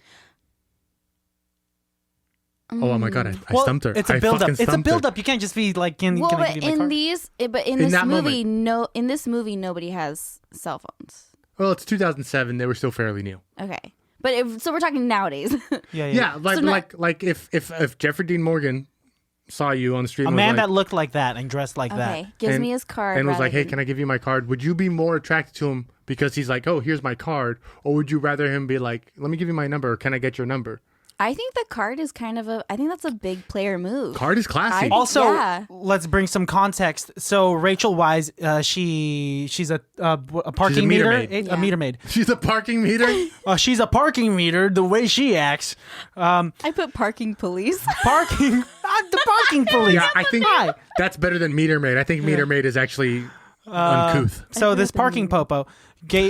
Oh my god, I stumped her. It's a I build-up. fucking It's a stumped her. build-up. You can't just be like, can Well, I but give you my in card? in In this that movie, moment. in this movie, nobody has cell phones. Well, it's 2007. They were still fairly new. Okay, but so we're talking nowadays. Yeah, like if Jeffrey Dean Morgan saw you on the street, A and was man like, that looked like that and dressed like Okay, that. gives me his card and was like, rather "Hey, than- can I give you my card?" Would you be more attracted to him because he's like, "Oh, here's my card," or would you rather him be like, "Let me give you my number. Or can I get your number?" I think the card is kind of I think that's a big player move. Card is classy. Also, Yeah. let's bring some context. So Rachel Weisz, she's a parking meter meter, maid. a meter maid. She's a parking meter. She's a parking meter. The way she acts, I put parking police. parking, the parking police. Yeah, I think Hi. that's better than meter maid. I think meter maid is actually uncouth. So this parking popo,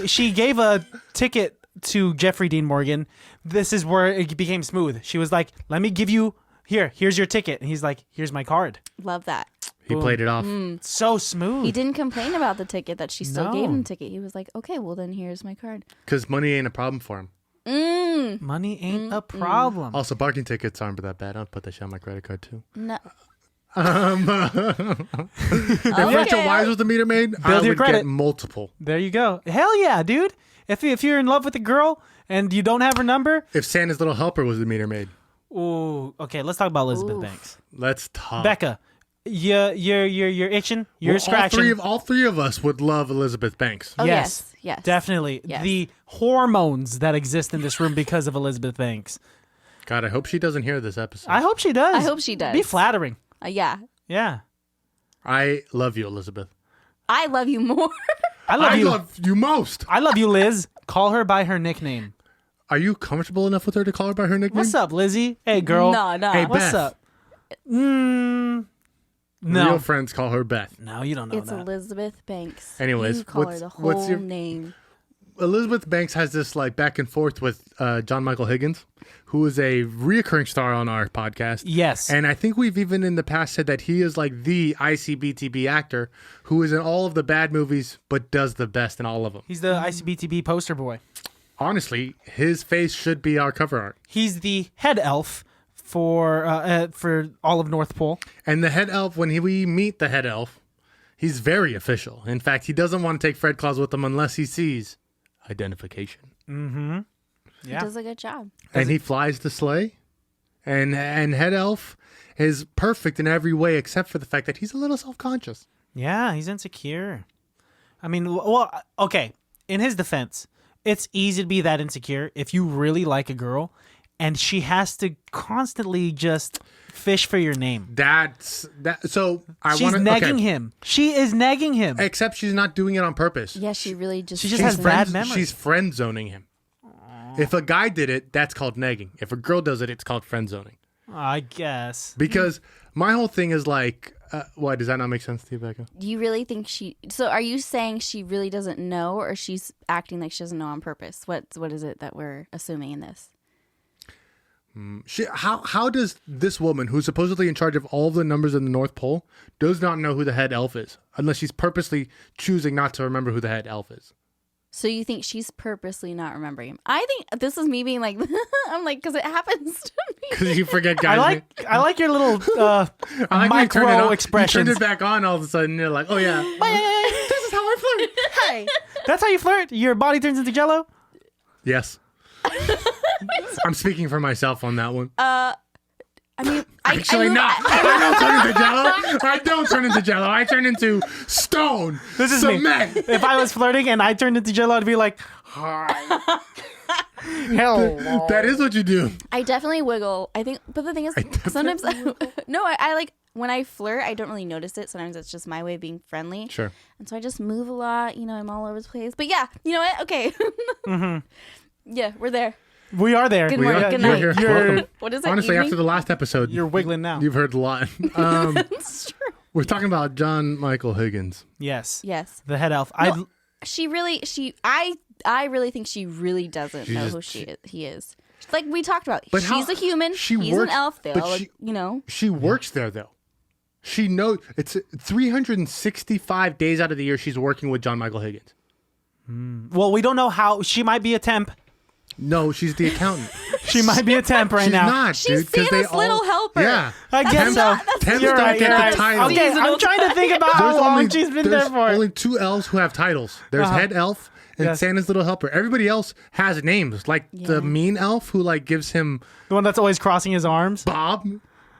she gave a ticket to Jeffrey Dean Morgan. This is where it became smooth. She was like, "Let me give you here's your ticket," and he's like, "Here's my card." Love that. He played it off. So smooth. He didn't complain about the ticket that she still gave No. him the ticket. He was like, "Okay, well then here's my card." Because money ain't a problem for him. Money ain't a problem. Also, parking tickets aren't that bad. I'll put that shit on my credit card too. No. If Rachel Weisz was the meter maid, I your would credit. get multiple. There you go. Hell yeah, dude. If you're in love with a girl and you don't have her number, If Santa's little helper was the meter maid, ooh, okay, let's talk about Elizabeth Oof. Banks. let's talk. Becca, you're itching, you're Well, scratching. all three of us would love Elizabeth Banks. Oh, yes. Definitely. Yes. The hormones that exist in this room because of Elizabeth Banks. God, I hope she doesn't hear this episode. I hope she does. I hope she does. Be flattering. Yeah. Yeah. I love you, Elizabeth. I love you more. I love I you. love you most. I love you, Liz. Call her by her nickname. Are you comfortable enough with her to call her by her nickname? What's up, Lizzie? Hey, girl. No. Hey, What's Beth. up? No. Real friends call her Beth. No, you don't know It's that. Elizabeth Banks. Anyways, you call her what's- the what's whole your- name. Elizabeth Banks has this like back and forth with John Michael Higgins, who is a reoccurring star on our podcast. Yes. And I think we've even in the past said that he is like the ICBTB actor who is in all of the bad movies but does the best in all of them. He's the ICBTB poster boy. Honestly, his face should be our cover art. He's the head elf for all of North Pole. And the head elf, when we meet the head elf, he's very official. In fact, he doesn't want to take Fred Claus with him unless he sees identification. He Yeah. does a good job. And he flies the sleigh. And head elf is perfect in every way except for the fact that he's a little self-conscious. Yeah, he's insecure. I mean, well, okay. In his defense, it's easy to be that insecure if you really like a girl and she has to constantly just fish for your name. That's that. So I She's want to negging him. She is negging him. Except she's not doing it on purpose. Yeah, she really just. She just has bad memories. She's friend zoning him. If a guy did it, that's called negging. If a girl does it, it's called friend zoning. I guess. Because my whole thing is like, why does that not make sense to you, Becca? Do you really think she? So, are you saying she really doesn't know, or she's acting like she doesn't know on purpose? What is it that we're assuming in this? How does this woman, who's supposedly in charge of all of the numbers in the North Pole, does not know who the head elf is, unless she's purposely choosing not to remember who the head elf is? So you think she's purposely not remembering him? I think this is me being like, I'm like, because it happens to me. Because you forget guys. I like your little I like when you turn it micro on, expressions. You turn it back on all of a sudden. You're like, oh yeah, this is how I flirt. Hey, that's how you flirt? Your body turns into jello? Yes. I'm speaking for myself on that one. I mean, Actually, not. I don't turn into jello. I don't turn into jello. I turn into stone. This is me. cement. If I was flirting and I turned into jello, I'd be like, hi. Hello. That is what you do. I definitely wiggle. I think, but the thing is, sometimes I like when I flirt, I don't really notice it. Sometimes it's just my way of being friendly. Sure. And so I just move a lot. You know, I'm all over the place. But yeah, you know what? Okay. Yeah, we're there. We are there. Good morning. Yeah, Good You're night. here. You're- Welcome. What is it? Honestly, evening? after the last episode, You're wiggling now. you've heard a lot. It's true. We're talking about John Michael Higgins. Yes. Yes. The head elf. No, I really think she really doesn't know who he is. Like we talked about. But She's a human. He's an elf. They all, you know. She works there, though. She knows it's 365 days out of the year she's working with John Michael Higgins. Well, we don't know how. She might be a temp. No, she's the accountant. She might be a temp right She's now. not, She's dude. 'Cause they Santa's little helper. Yeah. I guess so. Temps You're don't right, get you're the right. title. Okay, I'm trying to think about how long she's been there there's for. only 2 elves who have titles. There's head elf and Yes. Santa's little helper. Everybody else has names, like the mean elf who like gives him The one that's always crossing his arms. Bob.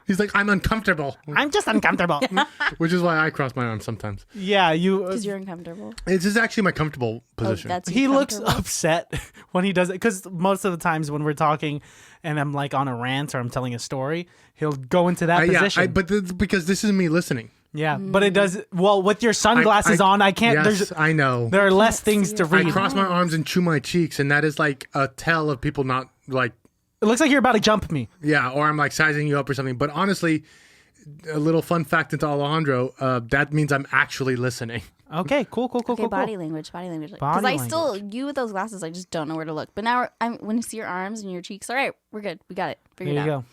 He's like, I'm uncomfortable, I'm just uncomfortable. which is why I cross my arms sometimes. Yeah, you. Because you're uncomfortable. This is actually my comfortable position. That's He looks uncomfortable? upset when he does it because most of the times when we're talking and I'm like on a rant or I'm telling a story, he'll go into that position. Because this is me listening. Yeah, but it does well with your sunglasses on. I can't. Yes, I know. There are less things to I read. cross my arms and chew my cheeks, and that is like a tell of people not like, It looks like you're about to jump me. yeah, or I'm like sizing you up or something. But honestly, a little fun fact into Alejandro, that means I'm actually listening. Okay, cool. Okay, body language. Because Body you with those glasses, I just don't know where to look. But now, when you see your arms and your cheeks, all right, we're good. We got it. There Figured you out. go.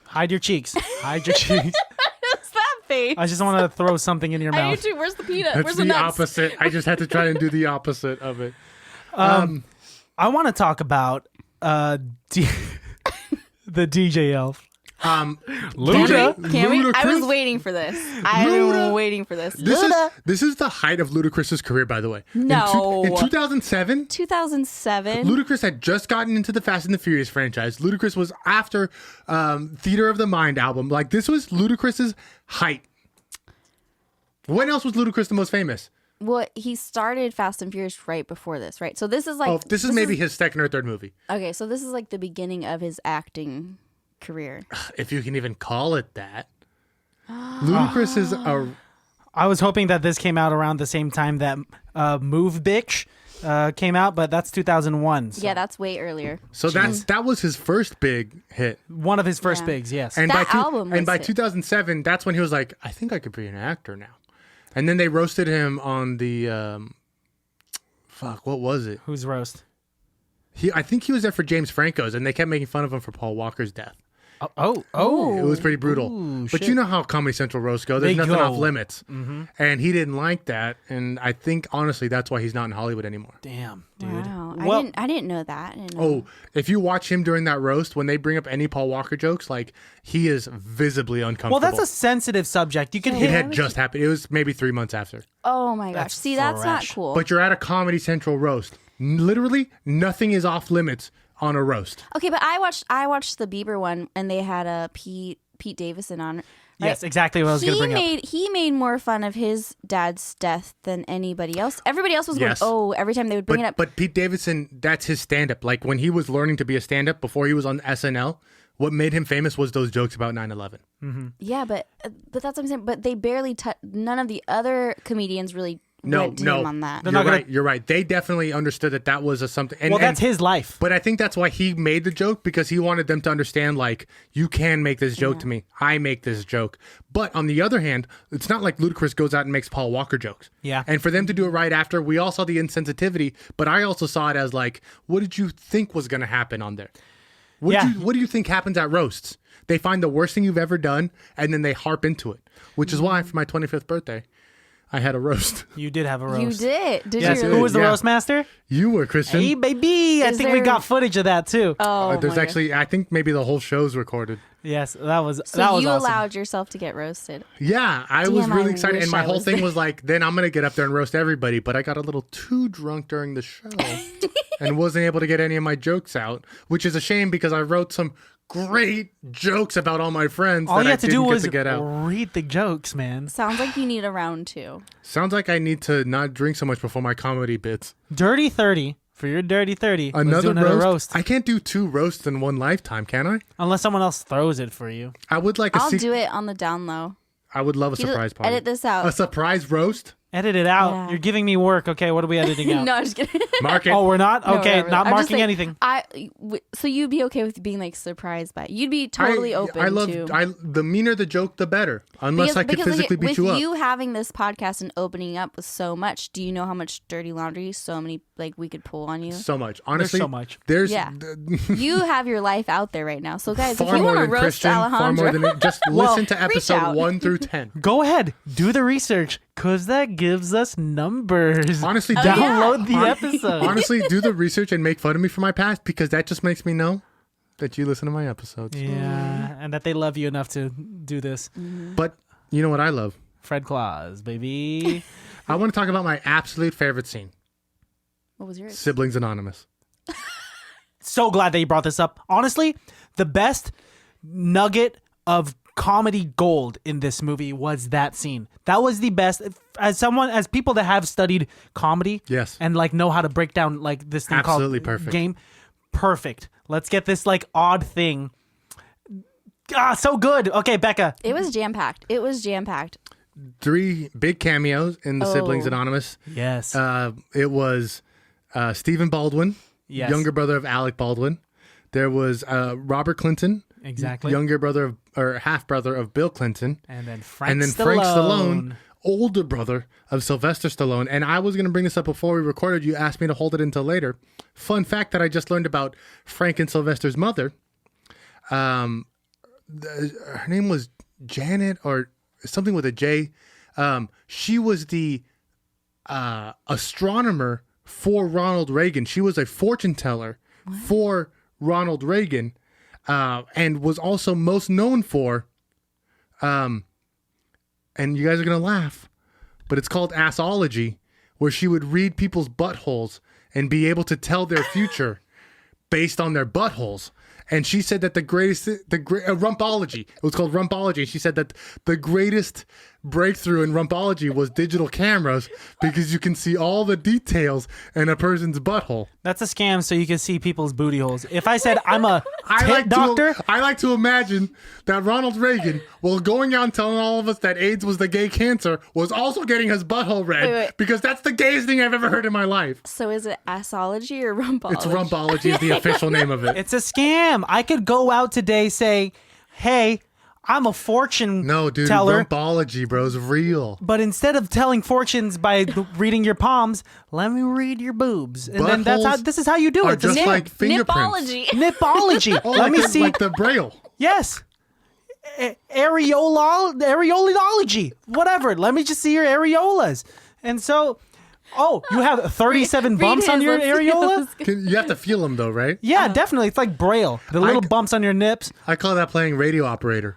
Hide your cheeks. Hide your cheeks. What's that face? I just want to throw something in your I do mouth. too. Where's the peanut? That's Where's the the nuts? opposite. I just had to try and do the opposite of it. I want to talk about the DJ elf. Luda. Can we? I was Ludacris? waiting for this. I've been waiting for this. This is the height of Ludacris's career, by the way. No. In 2007, 2007. Ludacris had just gotten into the Fast and the Furious franchise. Ludacris was after Theater of the Mind album. Like, this was Ludacris's height. When else was Ludacris the most famous? Well, he started Fast and Furious right before this, right? So this is like. Oh, this is maybe his second or third movie. Okay, so this is like the beginning of his acting career. If you can even call it that. Ludacris is a... I was hoping that this came out around the same time that Move Bitch came out, but that's 2001. So Yeah, that's way earlier. So that was his first big hit. one of his first Yeah. bigs, yes. And That by album and was by hit. 2007, that's when he was like, I think I could be an actor now. And then they roasted him on the what was it? Who's roast? I think he was there for James Franco's, and they kept making fun of him for Paul Walker's death. Oh. It was pretty brutal. Ooh, but shit. you know how Comedy Central roasts go. There's They nothing go. off limits. Mm-hmm. And he didn't like that. And I think, honestly, that's why he's not in Hollywood anymore. Damn, dude. Wow, Well- I didn't know that. I didn't know. Oh, if you watch him during that roast, when they bring up any Paul Walker jokes, like, he is visibly uncomfortable. Well, that's a sensitive subject. You can It hit had just happened. It was maybe 3 months after. Oh my gosh! That's See, that's not fresh. cool. But you're at a Comedy Central roast. Literally, nothing is off limits on a roast. Okay, but I watched the Bieber one, and they had Pete Davidson on. Right? Yes, exactly what I was going to bring up. He made more fun of his dad's death than anybody else. Everybody else was Yes. going, oh, every time they would bring it up. But Pete Davidson, that's his stand-up. Like, when he was learning to be a stand-up before he was on SNL, what made him famous was those jokes about 9/11. Yeah, but that's what I'm saying. But they barely none of the other comedians really went to him on that. They're You're not gonna- right. You're right. They definitely understood that was a something. And, Well, that's his life. But I think that's why he made the joke, because he wanted them to understand, like, you can make this joke to me. I make this joke. But on the other hand, it's not like Ludacris goes out and makes Paul Walker jokes. Yeah. And for them to do it right after, we all saw the insensitivity, but I also saw it as like, what did you think was going to happen on there? What do you think happens at roasts? They find the worst thing you've ever done, and then they harp into it, which is why for my 25th birthday, I had a roast. You did have a roast. You did. Did Yes, you? who was the Yeah. roast master? You were, Christian. Hey, baby. I Is think we there- got footage of that, too. Oh, There's my actually, I think maybe the whole show's recorded. Yes, that was So that was you awesome. allowed yourself to get roasted. Yeah, I was Damn, really I excited. wish And my I whole was thing there. was like, then I'm going to get up there and roast everybody. But I got a little too drunk during the show and wasn't able to get any of my jokes out, which is a shame because I wrote some great jokes about all my friends All that you I had to didn't do get was to get out. read the jokes, man. Sounds like you need a round 2. Sounds like I need to not drink so much before my comedy bits. Dirty 30 for your dirty 30. Let's Another do another roast? I can't do 2 roasts in one lifetime, can I? Unless someone else throws it for you. I would like a I'll do it on the down low. I would love a surprise party. Edit this out. A surprise roast? Edit it out. Yeah. You're giving me work. Okay, what are we editing out? No, I'm just kidding. Mark it. Oh, we're not? No, Okay, really. not I'm just marking saying, anything. So you'd be okay with being like surprised by it. You'd be totally open I love. to. The meaner the joke, the better. Unless I could physically beat with you up. you having this podcast and opening up with so much, do you know how much dirty laundry so many like we could pull on you? So much. Honestly, so much. There's Yeah. You have your life out there right now. So guys, if far you more want to than roast Christian. Far Alejandro, more than just listen to reach episode out. 1 through 10. Go ahead. Do the research. Because that gives us numbers. Honestly, download the episode. Honestly, do the research and make fun of me for my past, because that just makes me know that you listen to my episodes. Yeah, and that they love you enough to do this. But you know what I love? Fred Claus, baby. I want to talk about my absolute favorite scene. What was yours? Siblings Anonymous. So glad that you brought this up. Honestly, the best nugget of comedy gold in this movie was that scene. That was the best. As people that have studied comedy, Yes. and like know how to break down like this thing Absolutely called perfect. game, perfect. Let's get this like odd thing. So good. Okay, Becca. It was jam packed. 3 big cameos in the Siblings Anonymous. Yes. It was Stephen Baldwin, Yes. younger brother of Alec Baldwin. There was Robert Clinton, Exactly. younger brother or half brother of Bill Clinton, And then Frank Frank Stallone, older brother of Sylvester Stallone. And I was going to bring this up before we recorded. You asked me to hold it until later. Fun fact that I just learned about Frank and Sylvester's mother. Her name was Janet or something with a J. She was the astronomer for Ronald Reagan. She was a fortune teller for Ronald Reagan, and was also most known for, and you guys are going to laugh, but it's called Assology, where she would read people's buttholes and be able to tell their future based on their buttholes. And she said that Rumpology. It was called Rumpology. She said that the greatest breakthrough in Rumpology was digital cameras, because you can see all the details in a person's butthole. That's a scam, so you can see people's booty holes. If I said I'm a tit doctor, I like to imagine that Ronald Reagan, while going out and telling all of us that AIDS was the gay cancer, was also getting his butthole read, Wait. because that's the gayest thing I've ever heard in my life. So is it Assology or Rumpology? It's Rumpology is the official name of it. it's a scam. I could go out today saying, "Hey, I'm a fortune No, dude, teller." Rumpology, bro, is real. But instead of telling fortunes by reading your palms, let me read your boobs, and then Buttholes this is how you do are it. just This like fingerprints. Nipology. nipology. Oh, Let like me the, see. like the Braille. Yes. Areolology. Whatever. Let me just see your areolas. And so, you have 37 bumps on your areola? You have to feel them though, right? Yeah, definitely. It's like Braille. The little I- bumps on your nips. I call that playing radio operator.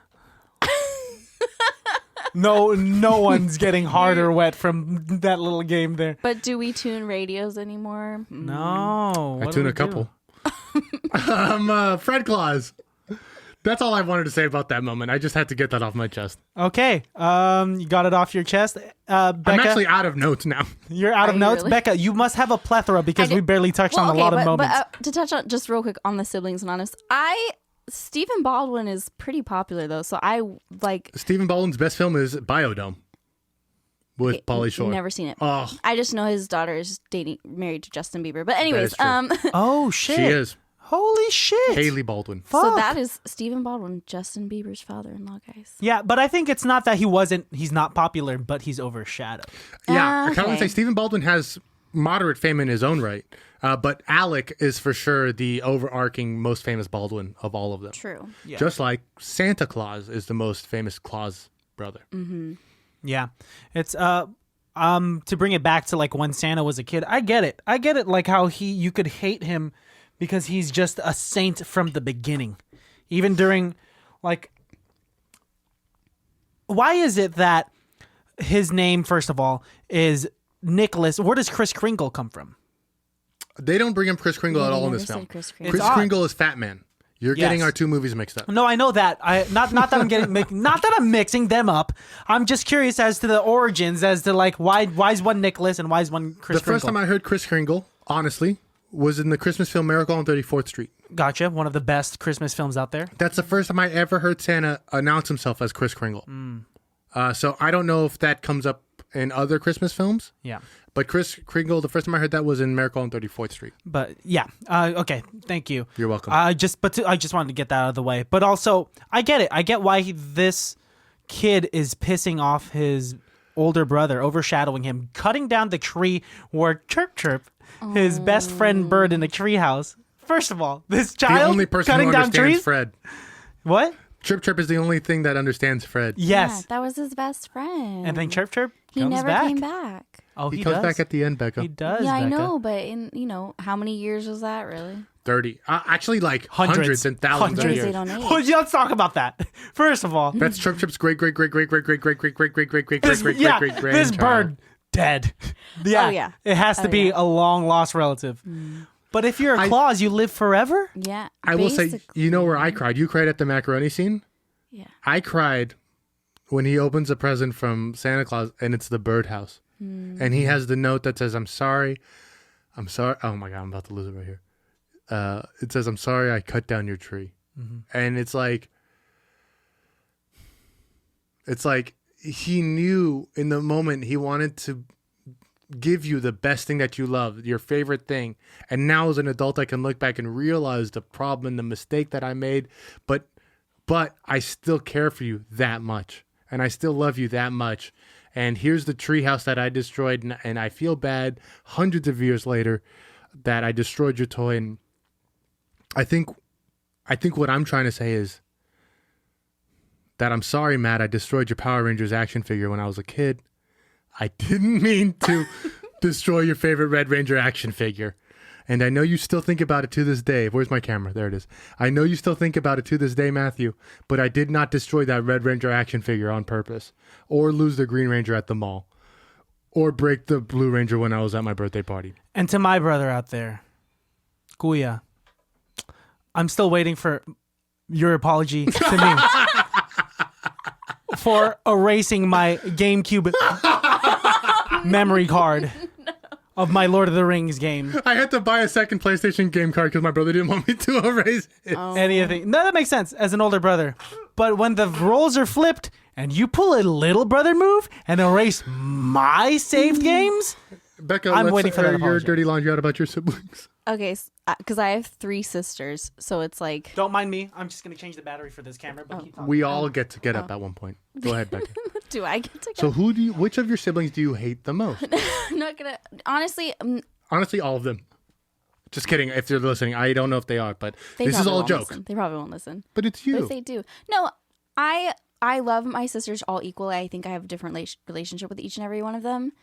No one's getting hard or wet from that little game there. But do we tune radios anymore? No. I what tune do a we do? couple. Fred Claus. That's all I wanted to say about that moment. I just had to get that off my chest. Okay. You got it off your chest. Becca, I'm actually out of notes now. you're out Are of you notes. really? Becca, you must have a plethora because I we do- barely touched on a lot of moments. But to touch on just real quick on the Siblings Anonymous, Stephen Baldwin is pretty popular though, so I like. Stephen Baldwin's best film is Biodome with Pauly Shore. Never seen it. Oh, I just know his daughter is married to Justin Bieber. But anyways, is true. Oh, shit. she is. Holy shit. Haley Baldwin. so Fuck. that is Stephen Baldwin, Justin Bieber's father-in-law, guys. Yeah, but I think it's not that he's not popular, but he's overshadowed. Yeah, I kind of want okay. to say Stephen Baldwin has moderate fame in his own right. But Alec is for sure the overarching most famous Baldwin of all of them. True. Yeah. Just like Santa Claus is the most famous Claus brother. Yeah. It's to bring it back to like when Santa was a kid. I get it. Like how you could hate him because he's just a saint from the beginning. Even during like why is it that his name first of all is Nicholas? Where does Kris Kringle come from? They don't bring him Kris Kringle at all in never this said film. Kris Kris It's odd. Kringle is Fat Man. You're getting Yes. our two movies mixed up. No, I know that. Not that I'm getting not that I'm mixing them up. I'm just curious as to the origins, as to like why's one Nicholas and why's one Kris The first time I heard Kris Kringle, honestly, was in the Christmas film Miracle on 34th Street. Gotcha. One of the best Christmas films out there. That's the first time I ever heard Santa announce himself as Kris Kringle. So I don't know if that comes up in other Christmas films, Yeah. but Kris Kringle, the first time I heard that was in Miracle on 34th Street. But yeah. Okay. Thank you. You're welcome. I just wanted to get that out of the way. But also, I get it. I get why this kid is pissing off his older brother, overshadowing him, cutting down the tree where Chirp Chirp, his best friend bird in the treehouse. First of all, this The child only person cutting who down understands trees. Fred. What? Chirp Chirp is the only thing that understands Fred. Yes. Yeah, that was his best friend. And then Chirp Chirp he comes never back. came back. Oh, He he comes does. back at the end, Becca. He does. Yeah, I Becca. know, but in how many years was that really? 30. Actually, like hundreds and thousands of Because years. they don't age. Well, yeah, let's talk about that. First of all, That's Chirp Chirp's great. this Grandchild. bird dead. Yeah, Oh, yeah. It has to be yeah. a long lost relative. But if you're a Claus, you live forever. Yeah. I will say, basically. you know where I cried? You cried at the macaroni scene? Yeah. I cried when he opens a present from Santa Claus and it's the birdhouse. And he has the note that says, I'm sorry. Oh my God, I'm about to lose it right here. It says, I'm sorry I cut down your tree. And it's like he knew in the moment he wanted to give you the best thing that you love, your favorite thing. And now as an adult, I can look back and realize the problem and the mistake that I made. But I still care for you that much. And I still love you that much. And here's the treehouse that I destroyed. And I feel bad hundreds of years later that I destroyed your toy. And I think what I'm trying to say is that I'm sorry, Matt, I destroyed your Power Rangers action figure when I was a kid. I didn't mean to destroy your favorite Red Ranger action figure. And I know you still think about it to this day. Where's my camera? There it is. I know you still think about it to this day, Matthew, but I did not destroy that Red Ranger action figure on purpose, or lose the Green Ranger at the mall, or break the Blue Ranger when I was at my birthday party. And to my brother out there, Kuya, I'm still waiting for your apology to me for erasing my GameCube memory card of my Lord of the Rings game. I had to buy a second PlayStation game card because my brother didn't want me to erase it. Anything. No, that makes sense as an older brother. But when the roles are flipped and you pull a little brother move and erase my saved games, Becca, I'm let's waiting for that air your apology. dirty laundry out about your siblings. Okay, because I have 3 sisters, so it's like don't mind me. I'm just going to change the battery for this camera. But keep talking. We all get to get up at one point. Go ahead, Becca. do I get to So go? which of your siblings do you hate the most? I'm not gonna honestly. Honestly, all of them. Just kidding. If they're listening, I don't know if they are, but They this is probably all a won't joke. listen. They probably won't listen. But it's But you. if they do, no, I love my sisters all equally. I think I have a different relationship with each and every one of them.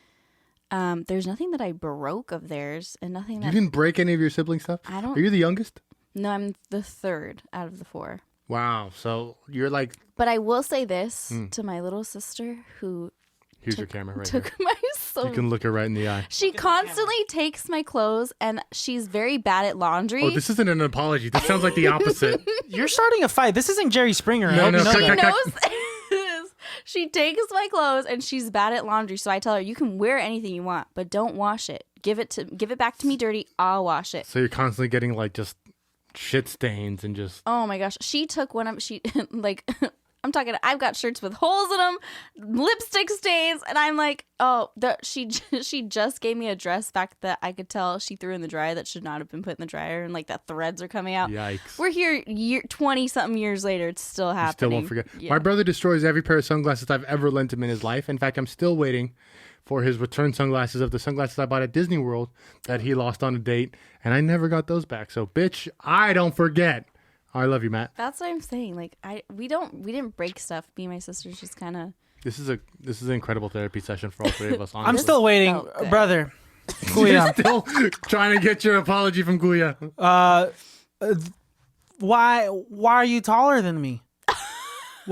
There's nothing that I broke of theirs, and nothing You that didn't break any of your sibling stuff? I don't. Are you the youngest? No, I'm the 3rd out of the 4. Wow. So you're like, But I will say this to my little sister who here's your camera right here. took my soul. You can look her right in the eye. She constantly takes my clothes, and she's very bad at laundry. Oh, this isn't an apology. This sounds like the opposite. You're starting a fight. This isn't Jerry Springer. I No, hope no, you know cut, that. cut, knows this. She takes my clothes, and she's bad at laundry. So I tell her, you can wear anything you want, but don't wash it. Give it back to me dirty. I'll wash it. So you're constantly getting like just shit stains and just. Oh my gosh, she took one of like. I'm talking. I've got shirts with holes in them, lipstick stains, and I'm like, oh, she just gave me a dress back that I could tell she threw in the dryer that should not have been put in the dryer, and like that threads are coming out. Yikes. We're here 20-something years later. It's still happening. Still won't forget. Yeah. My brother destroys every pair of sunglasses I've ever lent him in his life. In fact, I'm still waiting for his return sunglasses of the sunglasses I bought at Disney World that he lost on a date, and I never got those back. So, bitch, I don't forget. I love you, Matt. That's what I'm saying. Like we didn't break stuff. Me and my sisters just kind of. This is an incredible therapy session for all 3 of us. I'm honestly. still waiting, felt good. brother. You're Kuya, still trying to get your apology from Guya. why are you taller than me?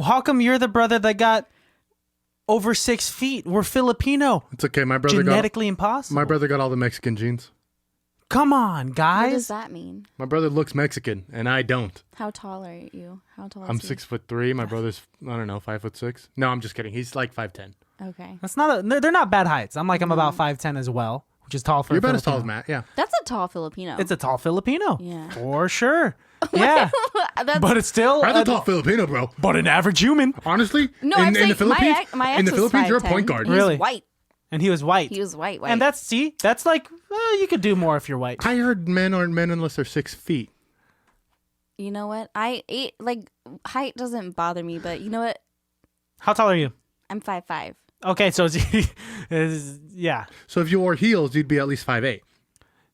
How come you're the brother that got over 6 feet? We're Filipino. It's okay. My brother Genetically impossible. my brother got all the Mexican genes. Come on, What does guys. that mean? My brother looks Mexican, and I don't. How tall are you? How tall? I'm is he? 6'3". My brother's, I don't know, 5'6". No, I'm just kidding. He's like 5'10". Okay, That's not. They're not bad heights. I'm about 5'10" as well, which is tall for. You're a about as tall as Filipino. Matt. Yeah. that's a tall Filipino. It's a tall Filipino. Yeah. For sure. Yeah. That's, But it's still. That's a tall Filipino, bro. But an average human. Honestly, no, I'm saying the Philippines, my ex in the was Philippines, you're a 5'10". point guard. He was Really? white. And he was white. He was white. And that's like, you could do more if you're white. I heard men aren't men unless they're 6 feet. You know what? Height doesn't bother me, but you know what? How tall are you? I'm 5'5". Okay, so it's, yeah. So if you wore heels, you'd be at least 5'8".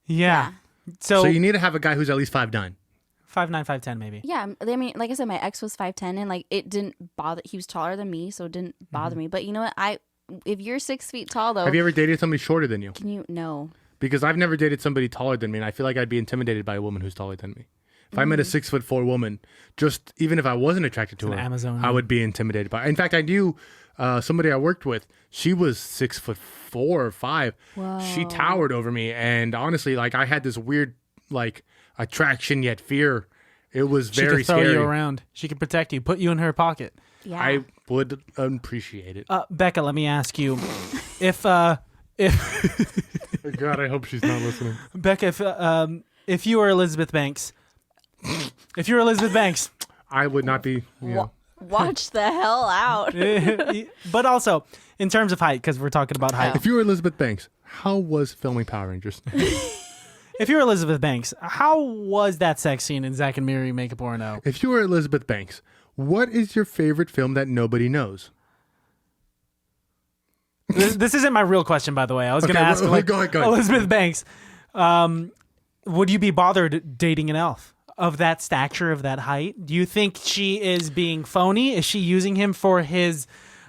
Yeah. So So, you need to have a guy who's at least 5'9". 5'9", 5'10", maybe. Yeah, I mean, like I said, my ex was 5'10", and like it didn't bother. He was taller than me, so it didn't bother me. But you know what? If you're 6 feet tall, though, Have you ever dated somebody shorter than you? can you? No. Because I've never dated somebody taller than me, and I feel like I'd be intimidated by a woman who's taller than me. If I met a 6'4" woman, just even if I wasn't attracted to her, Amazonian. I would be intimidated by her. In fact, I knew somebody I worked with. She was 6'4" or 5. Whoa. She towered over me, and honestly, like I had this weird like attraction yet fear. It was She very could throw scary. you around. She could protect you, put you in her pocket. Yeah. I would appreciate it. Becca, let me ask you, if God, I hope she's not listening. Becca, if you were Elizabeth Banks, I would not be. Watch the hell out. but also in terms of height, because we're talking about height. If you were Elizabeth Banks, how was filming Power Rangers? If you were Elizabeth Banks, how was that sex scene in Zack and Miri Make a Porno? If you were Elizabeth Banks, what is your favorite film that nobody knows? This isn't my real question, by the way. I was going to ask, go ahead. Elizabeth Banks, would you be bothered dating an elf of that stature, of that height? Do you think she is being phony? Is she using him for his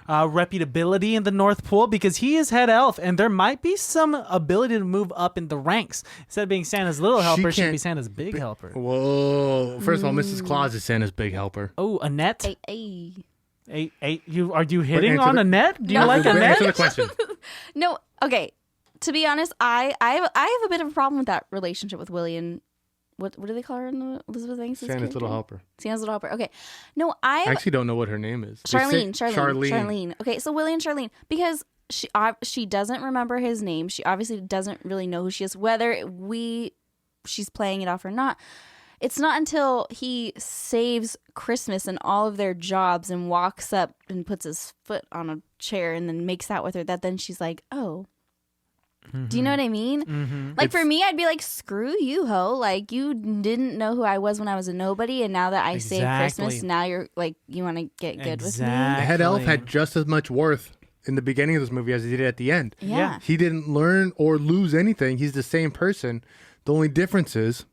reputability in the North Pole? Because he is head elf, and there might be some ability to move up in the ranks. Instead of being Santa's little helper, she'd be Santa's big helper. Whoa. First of all, Mrs. Claus is Santa's big helper. Oh, Annette? Hey. Are you hitting on the- Annette? Do you No. like Answer Annette? the question. No. Okay. To be honest, I have a bit of a problem with that relationship with Willie and what do they call her in the Elizabeth Banks? Santa's little helper. Santa's little helper. Okay. No, I actually don't know what her name is. Charlene. Okay, so Willie and Charlene, because she doesn't remember his name. She obviously doesn't really know who she is, whether she's playing it off or not. It's not until he saves Christmas and all of their jobs and walks up and puts his foot on a chair and then makes out with her that then she's like, oh. Do you know what I mean? Mm-hmm. Like, for me, I'd be like, screw you, ho. Like, you didn't know who I was when I was a nobody, and now that I saved Christmas, now you're like, you want to get good with me? The head elf had just as much worth in the beginning of this movie as he did at the end. Yeah. He didn't learn or lose anything. He's the same person. The only difference is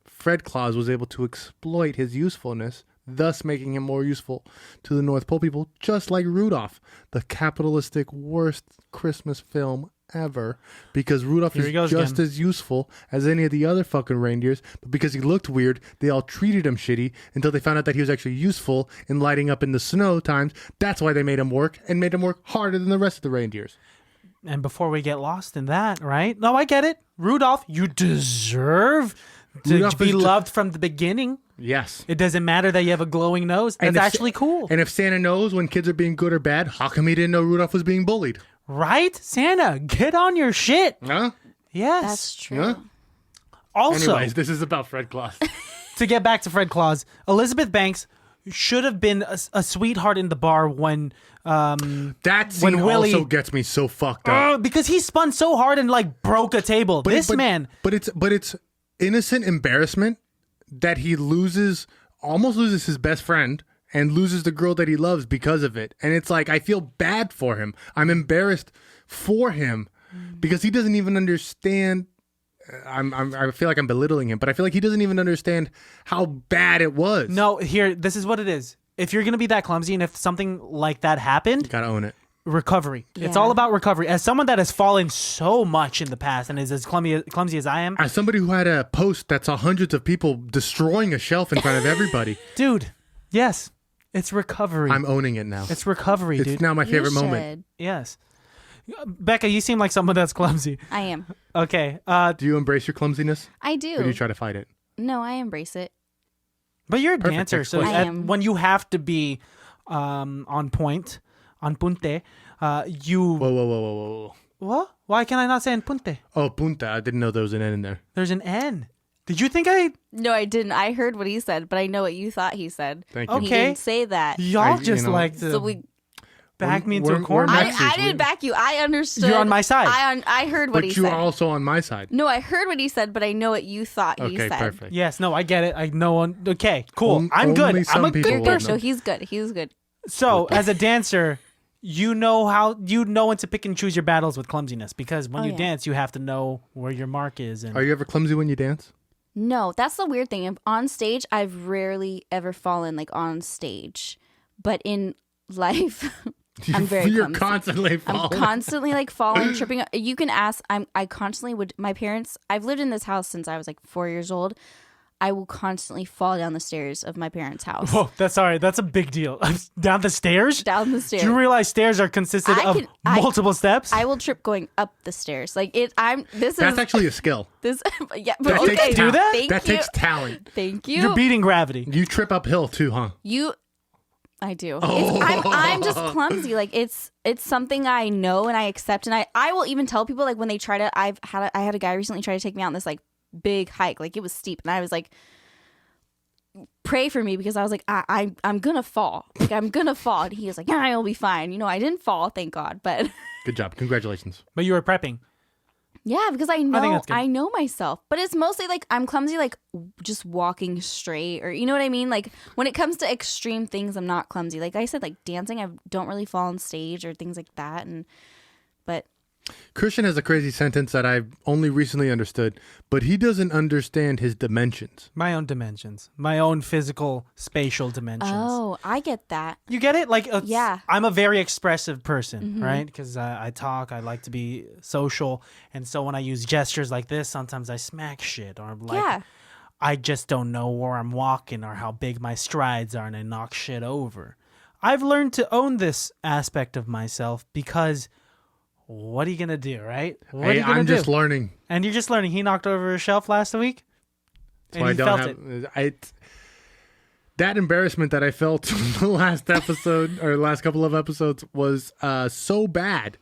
Fred Claus was able to exploit his usefulness, thus making him more useful to the North Pole people, just like Rudolph, the capitalistic worst Christmas film ever, because Rudolph is just as useful as any of the other fucking reindeers, but because he looked weird, they all treated him shitty until they found out that he was actually useful in lighting up in the snow times. That's why they made him work, and made him work harder than the rest of the reindeers. And before we get lost in that, right? No, I get it. Rudolph, you deserve to be loved from the beginning. Yes. It doesn't matter that you have a glowing nose. That's actually cool. And if Santa knows when kids are being good or bad, how come he didn't know Rudolph was being bullied? Right? Santa, get on your shit. Huh? Yes. That's true. Huh? Also, Anyways, this is about Fred Claus. to get back to Fred Claus, Elizabeth Banks should have been a sweetheart in the bar when that scene Willie also gets me so fucked up. because he spun so hard and like broke a table. But it's innocent embarrassment that he almost loses his best friend and loses the girl that he loves because of it. And it's like, I feel bad for him. I'm embarrassed for him because he doesn't even understand. I feel like I'm belittling him, but I feel like he doesn't even understand how bad it was. No, this is what it is. If you're going to be that clumsy and if something like that happened, You gotta own it. recovery. Yeah. It's all about recovery. As someone that has fallen so much in the past and is as clumsy as I am. As somebody who had a post that saw hundreds of people destroying a shelf in front of everybody, Dude, yes. It's recovery. I'm owning it now. It's recovery, It's dude. now my You favorite should. moment. Yes. Becca, you seem like someone that's clumsy. I am. Okay. Do you embrace your clumsise? I Or do you do. try to fight it? No, I embrace it. But you're a Perfect, dancer, next so question. I am. when you have to be on point, on punte, you... Whoa. What? Why can I not say en punte? Oh, punta. I didn't know there was an N in there. There's an N. Did you think I... No, I didn't. I heard what he said, but I know what you thought he said. Thank you. Okay. He didn't say that. Y'all I- just you know, like to So we. back me into we're- a corner? we're I, Maxis, I didn't back you. I understood. You're on my side. I heard what But he you said. are also on my side. No, I heard what he said, but I know what you thought he Okay, said. perfect. Yes, no, I get it. I know. Okay, cool. I'm Only good. some I'm a people good will Good. person. So he's good. He's good. So, as a dancer, you know when to pick and choose your battles with clumsiness because when Oh, you yeah. dance, you have to know where your mark is. And Are you ever clumsy when you dance? No, that's the weird thing. On stage, I've rarely ever fallen like on stage, but in life, I'm very You're clumsy. constantly falling. I'm constantly like falling, tripping. You can ask. I constantly would. My parents. I've lived in this house since I was like 4 years old. I will constantly fall down the stairs of my parents' house. Whoa, that's all right. That's a big deal. Down the stairs? Down the stairs. Do you realize stairs are consistent of multiple steps? I will trip going up the stairs. Like it. That's actually a skill. This. Yeah, but That okay. takes do that? Thank That you. takes talent. Thank you. You're beating gravity. You trip uphill too, huh? I do. Oh. I'm just clumsy. Like it's something I know and I accept, and I will even tell people like when they try to. I had a guy recently try to take me out on this like big hike, like it was steep, and I was like, pray for me because I was like I'm gonna fall. Like I'm gonna fall, and he was like, yeah, I'll be fine. You know, I didn't fall, thank God, but Good job. Congratulations. But you were prepping. yeah, because I think know that's good. I know myself, but it's mostly like I'm clumsy, like just walking straight, or you know what I mean. Like when it comes to extreme things, I'm not clumsy. Like I said, like dancing, I don't really fall on stage or things like that. But Christian has a crazy sentence that I've only recently understood, but he doesn't understand his dimensions. My own dimensions. My own physical, spatial dimensions. oh, I get that. You get it? Like, Yeah. I'm a very expressive person, right? Because I talk, I like to be social. And so when I use gestures like this, sometimes I smack shit. Or I'm like, Yeah. I just don't know where I'm walking or how big my strides are, and I knock shit over. I've learned to own this aspect of myself because what are you going to do, right? What are Hey, you going to I'm do? just learning. And you're just learning. He knocked over a shelf last week. That's why I he don't felt have it. that embarrassment that I felt the last episode or last couple of episodes was so bad.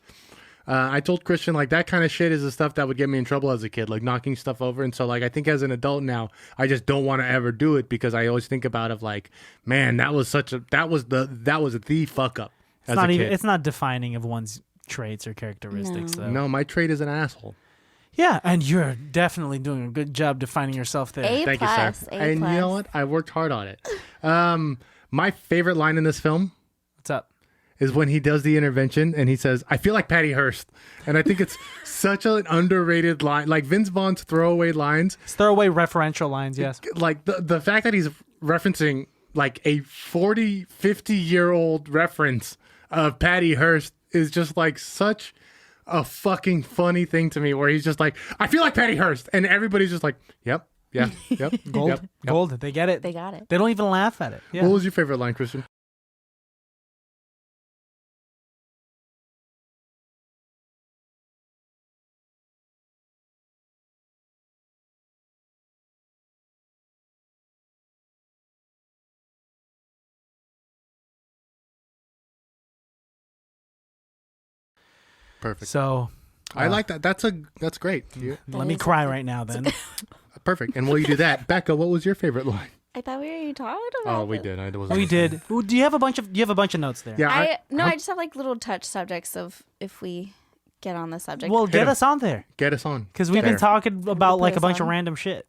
I told Christian like that kind of shit is the stuff that would get me in trouble as a kid, like knocking stuff over. And so like I think as an adult now, I just don't want to ever do it because I always think about of like, man, that was the fuck up. It's not even. It's not defining of one's traits or characteristics, though. No, my trait is an asshole. Yeah, and you're definitely doing a good job defining yourself there. A Thank plus, you, sir. A And plus. you know what? I worked hard on it. My favorite line in this film What's up? is when he does the intervention and he says, I feel like Patty Hearst. And I think it's such an underrated line. Like Vince Vaughn's throwaway lines, It's throwaway referential lines, yes. like the fact that he's referencing like a 40, 50-year-old reference of Patty Hearst is just like such a fucking funny thing to me where he's just like, I feel like Patty Hearst. And everybody's just like, yep, yep. Gold. Yep. Gold. They get it. They got it. They don't even laugh at it. Yeah. What was your favorite line, Christian? Perfect. So I like that. That's great. let me cry right now then. Perfect. And while you do that, Becca, what was your favorite line? I thought we already talked about Oh, we this. did. I wasn't We listening. did. Ooh, do you have a bunch of notes there? Yeah. I just have like little touch subjects of if we get on the subject. Well, get him. us on there. Get us on. Because we've been There. talking about put like a us bunch of on. random shit.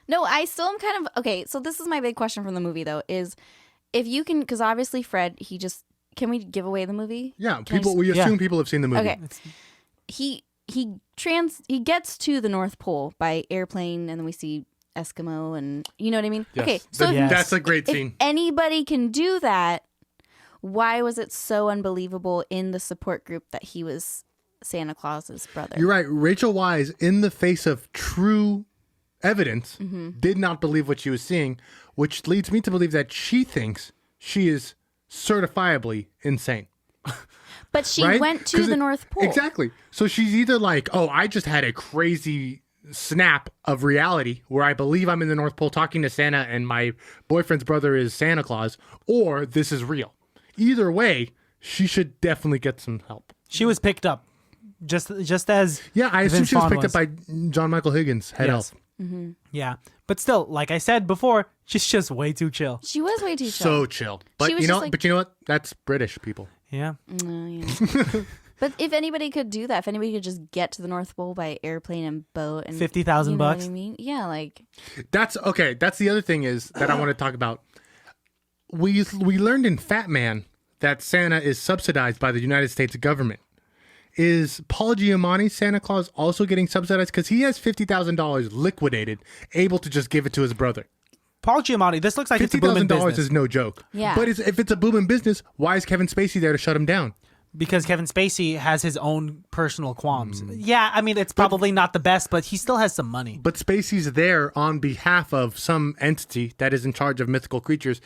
No, I still am kind of okay. So this is my big question from the movie though: is if you can, because obviously Fred, can we give away the movie? Yeah. Can I People. just- We assume Yeah. people have seen the movie. Okay. He gets to the North Pole by airplane, and then we see Eskimo, and you know what I mean. Yes. Okay, so Th- Yes. That's a great if scene. anybody can do that, why was it so unbelievable in the support group that he was Santa Claus's brother? You're right. Rachel Weisz, in the face of true evidence, Mm-hmm. did not believe what she was seeing, which leads me to believe that she thinks she is certifiably insane. But she Right? went to 'Cause the it- North Pole. Exactly. So she's either like, oh, I just had a crazy snap of reality where I believe I'm in the North Pole talking to Santa and my boyfriend's brother is Santa Claus, or this is real. Either way, she should definitely get some help. She was picked up, just as Yeah, I assume Vince she was Vaughn picked up by John Michael Higgins, head Yes. elf. Yeah, but still, like I said before, she's just way too chill. She was way too chill. So chill. But She was you know, just like- but you know what? That's British people. Yeah, Yeah. But if anybody could do that, if anybody could just get to the North Pole by airplane and boat, and $50,000 you know what bucks? I mean, yeah, like That's okay. That's the other thing is that I want to talk about. We learned in Fat Man that Santa is subsidized by the United States government, is Paul Giamatti's Santa Claus also getting subsidized? Because he has $50,000 liquidated, able to just give it to his brother. Paul Giamatti, this looks like it's a booming $50,000 business. is no joke. Yeah. But if it's a booming business, why is Kevin Spacey there to shut him down? Because Kevin Spacey has his own personal qualms. Yeah, I mean, it's probably not the best, but he still has some money. But Spacey's there on behalf of some entity that is in charge of mythical creatures.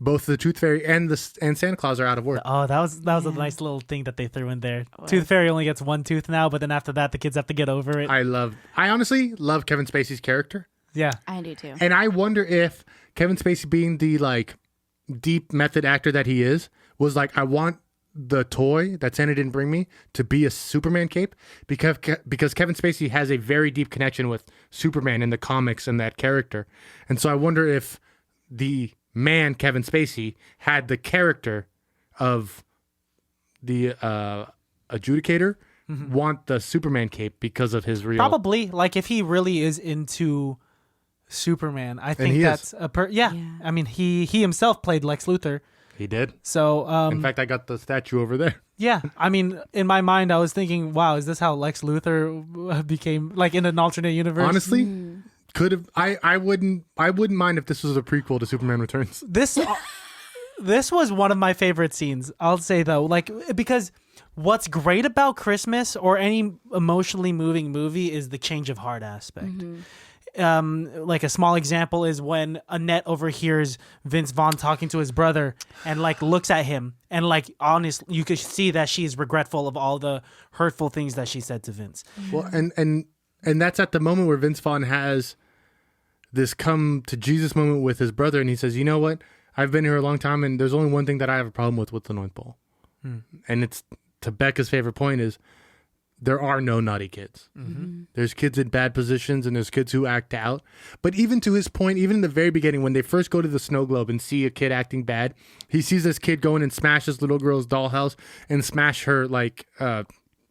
Both the Tooth Fairy and Santa Claus are out of work. Oh, that was a nice little thing that they threw in there. Tooth Fairy only gets one tooth now, but then after that, the kids have to get over it. I honestly love Kevin Spacey's character. Yeah. I do too. And I wonder if Kevin Spacey, being the like deep method actor that he is, was like, I want the toy that Santa didn't bring me to be a Superman cape, because Kevin Spacey has a very deep connection with Superman in the comics and that character. And so I wonder if the man Kevin Spacey had the character of the adjudicator want the Superman cape because of his real... Probably. Like, if he really is into Superman, I think that's yeah. I mean, he himself played Lex Luthor. He did. So, in fact, I got the statue over there. yeah. I mean, in my mind, I was thinking, wow, is this how Lex Luthor became, like, in an alternate universe? Honestly, could have. I wouldn't mind if this was a prequel to Superman Returns. This was one of my favorite scenes, I'll say, though. Like, because what's great about Christmas or any emotionally moving movie is the change of heart aspect. Like a small example is when Annette overhears Vince Vaughn talking to his brother and like looks at him and like honestly you could see that she's regretful of all the hurtful things that she said to Vince. Well, and that's at the moment where Vince Vaughn has this come to Jesus moment with his brother, and he says, "You know what? I've been here a long time, and there's only one thing that I have a problem with the North Pole." And it's to Becca's favorite point is there are no naughty kids. There's kids in bad positions, and there's kids who act out. But even to his point, even in the very beginning, when they first go to the snow globe and see a kid acting bad, he sees this kid going and smash this little girl's dollhouse and smash her like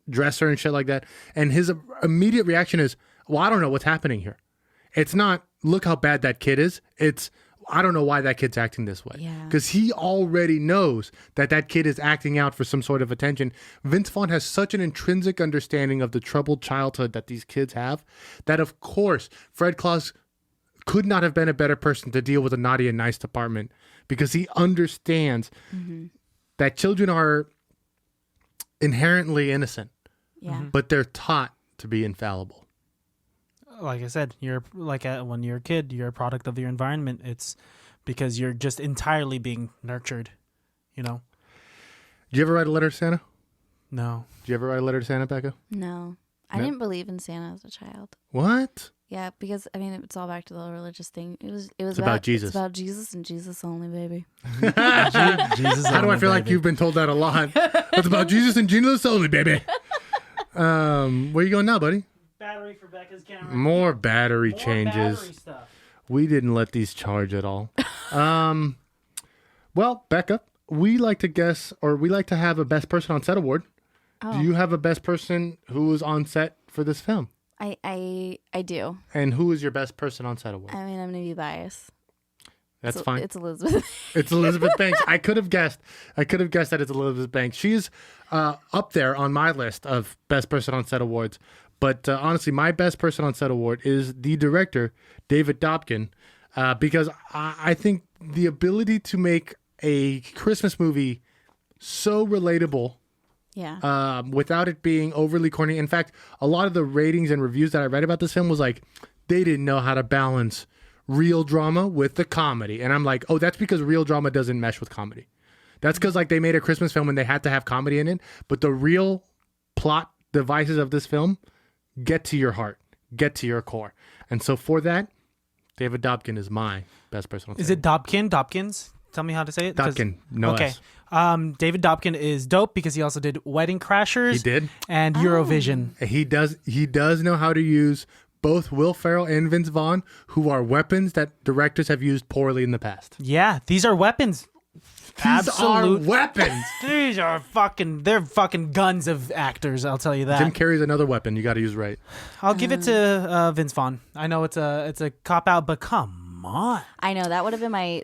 dresser and shit like that. And his immediate reaction is, well, I don't know what's happening here. It's not, look how bad that kid is. It's, I don't know why that kid's acting this way. Yeah. Because he already knows that kid is acting out for some sort of attention. Vince Vaughn has such an intrinsic understanding of the troubled childhood that these kids have that, of course, Fred Claus could not have been a better person to deal with the naughty and nice department, because he understands that children are inherently innocent, but they're taught to be infallible. Like I said, you're like when you're a kid, you're a product of your environment. It's because you're just entirely being nurtured, you know? Did you ever write a letter to Santa? No. Did you ever write a letter to Santa, Becca? No. I didn't believe in Santa as a child. What? Yeah, because I mean it's all back to the religious thing. It was about Jesus. It's about Jesus and Jesus only, baby. Jesus How do I feel like you've been told that a lot? It's about Jesus and Jesus only, baby. Where are you going now, buddy? Battery for Becca's camera. More battery changes. Battery stuff. We didn't let these charge at all. Well, Becca, we like to guess, or we like to have a best person on set award. Do you have a best person who was on set for this film? I do. And who is your best person on set award? I mean, I'm gonna be biased. That's fine. It's Elizabeth. It's Elizabeth Banks. I could have guessed that it's Elizabeth Banks. She's up there on my list of best person on set awards. But honestly, my best person on set award is the director, David Dobkin, because I think the ability to make a Christmas movie so relatable, without it being overly corny. In fact, a lot of the ratings and reviews that I read about this film was like, they didn't know how to balance real drama with the comedy. And I'm like, oh, that's because real drama doesn't mesh with comedy. That's because like they made a Christmas film and they had to have comedy in it. But the real plot devices of this film get to your heart, get to your core. And so for that, David Dobkin is my best person on set. Is it Dobkin? Dobkins? Tell me how to say it. Dobkin, no okay. S. David Dobkin is dope because he also did Wedding Crashers. He did. And Eurovision. He does know how to use both Will Ferrell and Vince Vaughn, who are weapons that directors have used poorly in the past. Yeah, these are weapons. These are weapons. These are they're fucking guns of actors, I'll tell you that. Jim Carrey's another weapon you got to use right. I'll give it to Vince Vaughn. I know it's a cop-out, but come on. I know, that would have been my...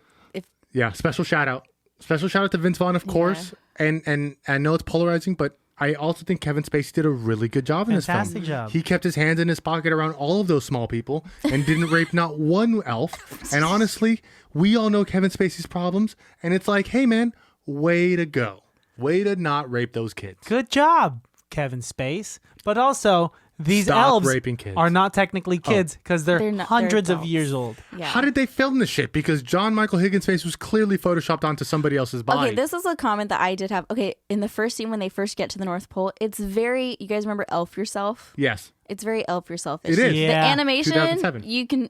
Yeah, special shout out. Special shout out to Vince Vaughn, of course. And I know it's polarizing, but I also think Kevin Spacey did a really good job in this film. Fantastic job. He kept his hands in his pocket around all of those small people and didn't rape not one elf. And honestly, we all know Kevin Spacey's problems. And it's like, hey, man, way to go. Way to not rape those kids. Good job, Kevin Space. But also, these Stop elves raping kids. are not technically kids because they're not- hundreds they're of years old. Yeah. How did they film this shit? Because John Michael Higgins' face was clearly photoshopped onto somebody else's body. Okay, this is a comment that I did have. Okay, in the first scene when they first get to the North Pole, it's very. You guys remember Elf Yourself? Yes. It's very Elf Yourself. It is. The Yeah. animation, 2007.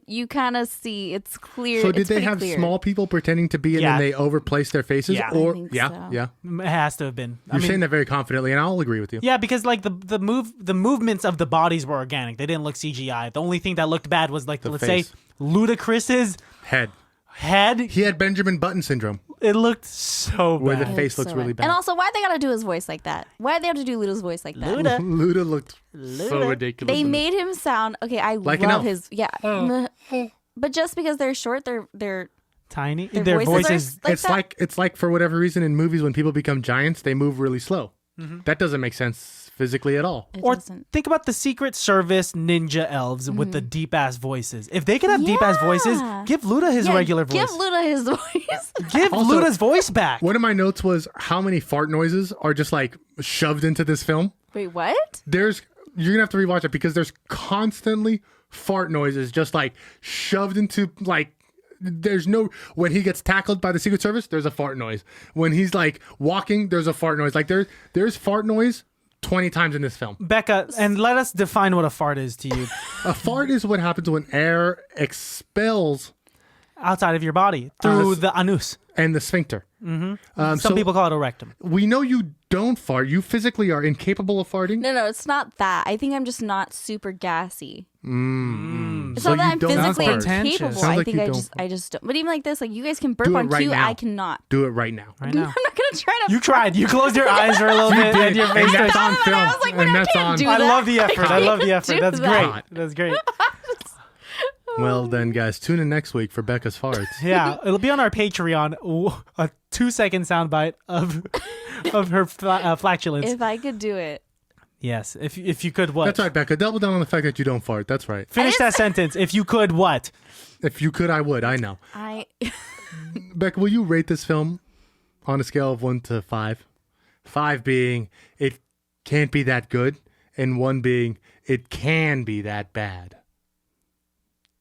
you kind of see it's clear. So did it's they pretty have clear. small people pretending to be and Yeah. then they overplaced their faces? Yeah. Or I think yeah, so. yeah. It has to have been. You're saying that very confidently, and I'll agree with you. Yeah, because like the movements of the bodies were organic. They didn't look CGI. The only thing that looked bad was like, let's face. say, Ludacris's Head. head. He had Benjamin Button syndrome, It looked so where the bad. face looks So really bad. And also, why'd they gotta do his voice like that? Why'd they have to do Luda's voice like that? Luda. Luda looked so ridiculous. They made him sound okay. I Like an love elf. his but just because they're short, they're Tiny. their Their voices voices. are like it's that. it's like for whatever reason in movies when people become giants, they move really slow. That doesn't make sense physically at all. It Or doesn't. think about the Secret Service ninja elves with the deep ass voices. If they could have deep ass voices, Yeah. give Luda his Yeah, regular voice. Give Luda his voice. Give Also- Luda's voice back. One of my notes was how many fart noises are just like shoved into this film. Wait, what? You're gonna have to rewatch it because there's constantly fart noises just like shoved into like there's no when he gets tackled by the Secret Service, there's a fart noise. When he's like walking, there's a fart noise. Like there's fart noise 20 times in this film. Becca, and let us define what a fart is to you. A fart is what happens when air expels Outside of your body through the anus. and the sphincter. Some so people call it a rectum. we know you don't fart. You physically are incapable of farting. No, it's not that. I think I'm just not super gassy. It's So not that you I'm don't physically fart. incapable. Sounds I like think you I don't just don't. But even like this, like you guys can burp Do it on right cue, now. I cannot. Do it right now. Right now. I'm not gonna try to. You tried. You closed your eyes for a little bit and your face And that's started- on film. I was like, wait, and I that's can't on. do I that. love the effort. I love the can't effort. do That's that. great. That's great. Well then, guys, tune in next week for Becca's farts. Yeah, it'll be on our Patreon. A 2-second soundbite of her flatulence. If I could do it, Yes, if you could what? That's right, Becca. Double down on the fact that you don't fart. That's right. Finish that sentence. If you could what? If you could, I would. I know. Becca, will you rate this film on a scale of 1 to 5? 5 being it can't be that good, and 1 being it can be that bad.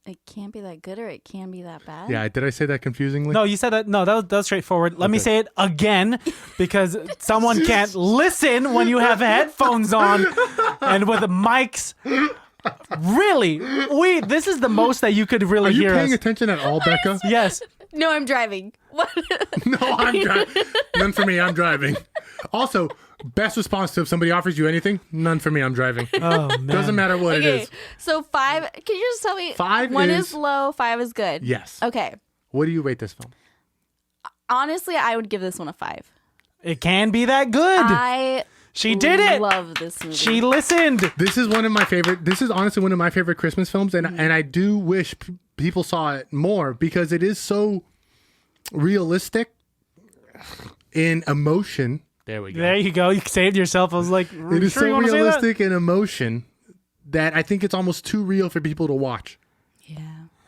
it can't be that good or it can be that bad. Yeah, did I say that confusingly? No, you said that. No, that was straightforward. Let me say it again because someone can't listen when you have headphones on and with mics. Really, this is the most that you could really Are you hear paying us. attention at all, Becca? Yes. No, I'm driving. What? No, I'm driving. None for me. I'm driving. Also, best response to if somebody offers you anything, none for me. I'm driving. Oh man. Doesn't matter what it Okay, is. so 5. Can you just tell me? 5 1 is- is low, 5 is good. Yes. Okay. What do you rate this film? Honestly, I would give this one a 5. It can be that good. I She did it. love this movie. She listened. This is one of my favorite. This is honestly one of my favorite Christmas films, and I do wish people saw it more because it is so realistic in emotion. There we go. There you go. You saved yourself. I was like, It is sure you so wanna say that? realistic in emotion that I think it's almost too real for people to watch, Yeah.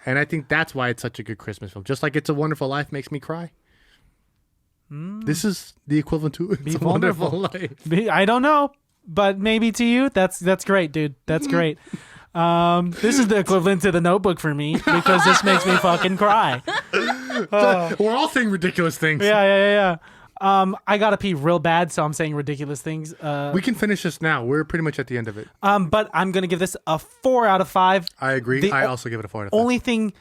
and I think that's why it's such a good Christmas film. Just like It's a Wonderful Life makes me cry. This is the equivalent to It's a Wonderful vulnerable. Life. I don't know, but maybe to you, that's great, dude. That's great. This is the equivalent to The Notebook for me because this makes me fucking cry. We're all saying ridiculous things. Yeah. I gotta pee real bad, so I'm saying ridiculous things. We can finish this now. We're pretty much at the end of it. But I'm gonna give this a 4 out of 5. I agree. The I also give it a 4 out of 5. Only thing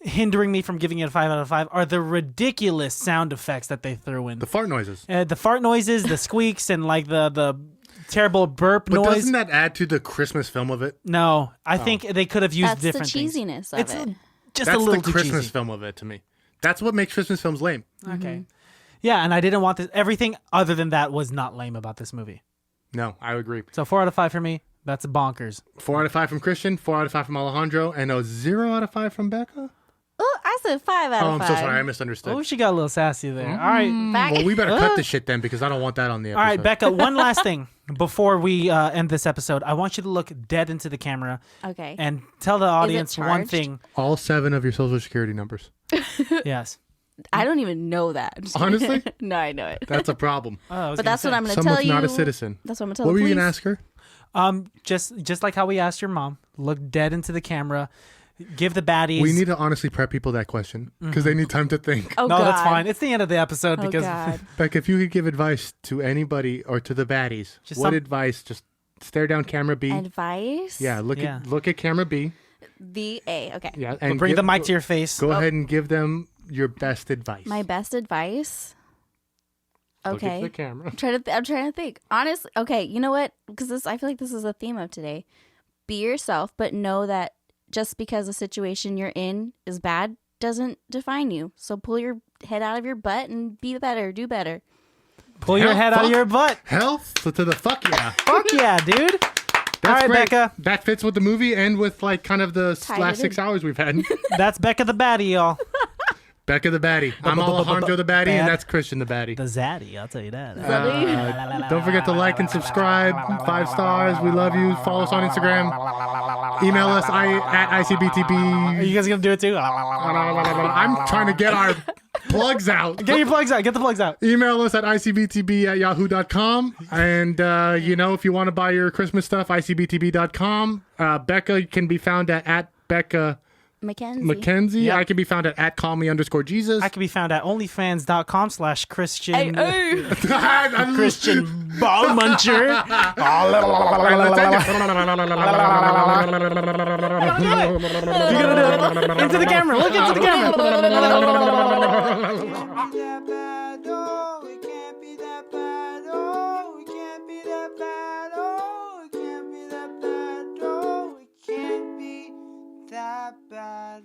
hindering me from giving it a 5 out of 5 are the ridiculous sound effects that they threw in. The fart noises. The fart noises, the squeaks, and like the terrible burp But noise. doesn't that add to the Christmas film of it? No, I think they could have used That's the different things. cheesiness of It's it. just That's a little the too Christmas cheesy. film of it to me. That's what makes Christmas films lame. Okay. Yeah, and I didn't want this. Everything other than that was not lame about this movie. No, I agree. So 4 out of 5 for me. That's bonkers. 4 out of 5 from Christian, 4 out of 5 from Alejandro, and a 0 out of 5 from Becca. Oh, I said 5 out Oh, of I'm 5. so sorry. I misunderstood. Oh, she got a little sassy there. All right. Back- Well, we better cut this shit then because I don't want that on the All episode. right, Becca, one last thing. before we end this episode, I want you to look dead into the camera Okay. and tell the audience one charged? thing. All 7 of your social security numbers. Yes. I don't even know that. I'm just kidding. Honestly? No, I know it. That's a problem. Oh, I was But gonna that's what say. I'm going to tell Someone's you. not a citizen. That's what I'm going to tell What the were you police. going to ask her? Just like how we asked your mom, look dead into the camera, give the baddies. We need to honestly prep people that question because they need time to think. Oh, No, God. that's fine. It's the end of the episode Oh, because God. Beck, if you could give advice to anybody or to the baddies, Just what some- advice? Just stare down camera B. Advice? Yeah, look at camera B. The A. Okay. Yeah, But and bring the mic to your face. Go ahead and give them your best advice. My best advice? Look Okay. at the camera. I'm trying to think. Honestly, okay, you know what? Because I feel like this is a theme of today. Be yourself, but know that just because the situation you're in is bad doesn't define you. So pull your head out of your butt and be better. Do better. Pull your head out of your butt. Health to the fuck yeah. Fuck yeah, dude. That's All right, great. Becca. That fits with the movie and with like kind of the Tied last it 6 in. hours we've had. That's Becca the baddie, y'all. Becca the baddie. I'm Alejandro the baddie, and that's Christian the baddie. The zaddy, I'll tell you that. Don't forget to like and subscribe. 5 stars. We love you. Follow us on Instagram. Email us at Are ICBTB. you guys gonna do it too? I'm trying to get our plugs out. Get your plugs out. Get the plugs out. Email us at icbtb@yahoo.com. And, if you want to buy your Christmas stuff, icbtb.com. Becca can be found at Becka McKenzie. Yep. I can be found at callme_Jesus. I can be found at onlyfans.com/Christian Christian. Ball Muncher. You're gonna do it into the camera. Look into the camera. It can't be that bad. Oh, it can't be that bad. Oh, it can't be that bad. Oh, it can't be that bad.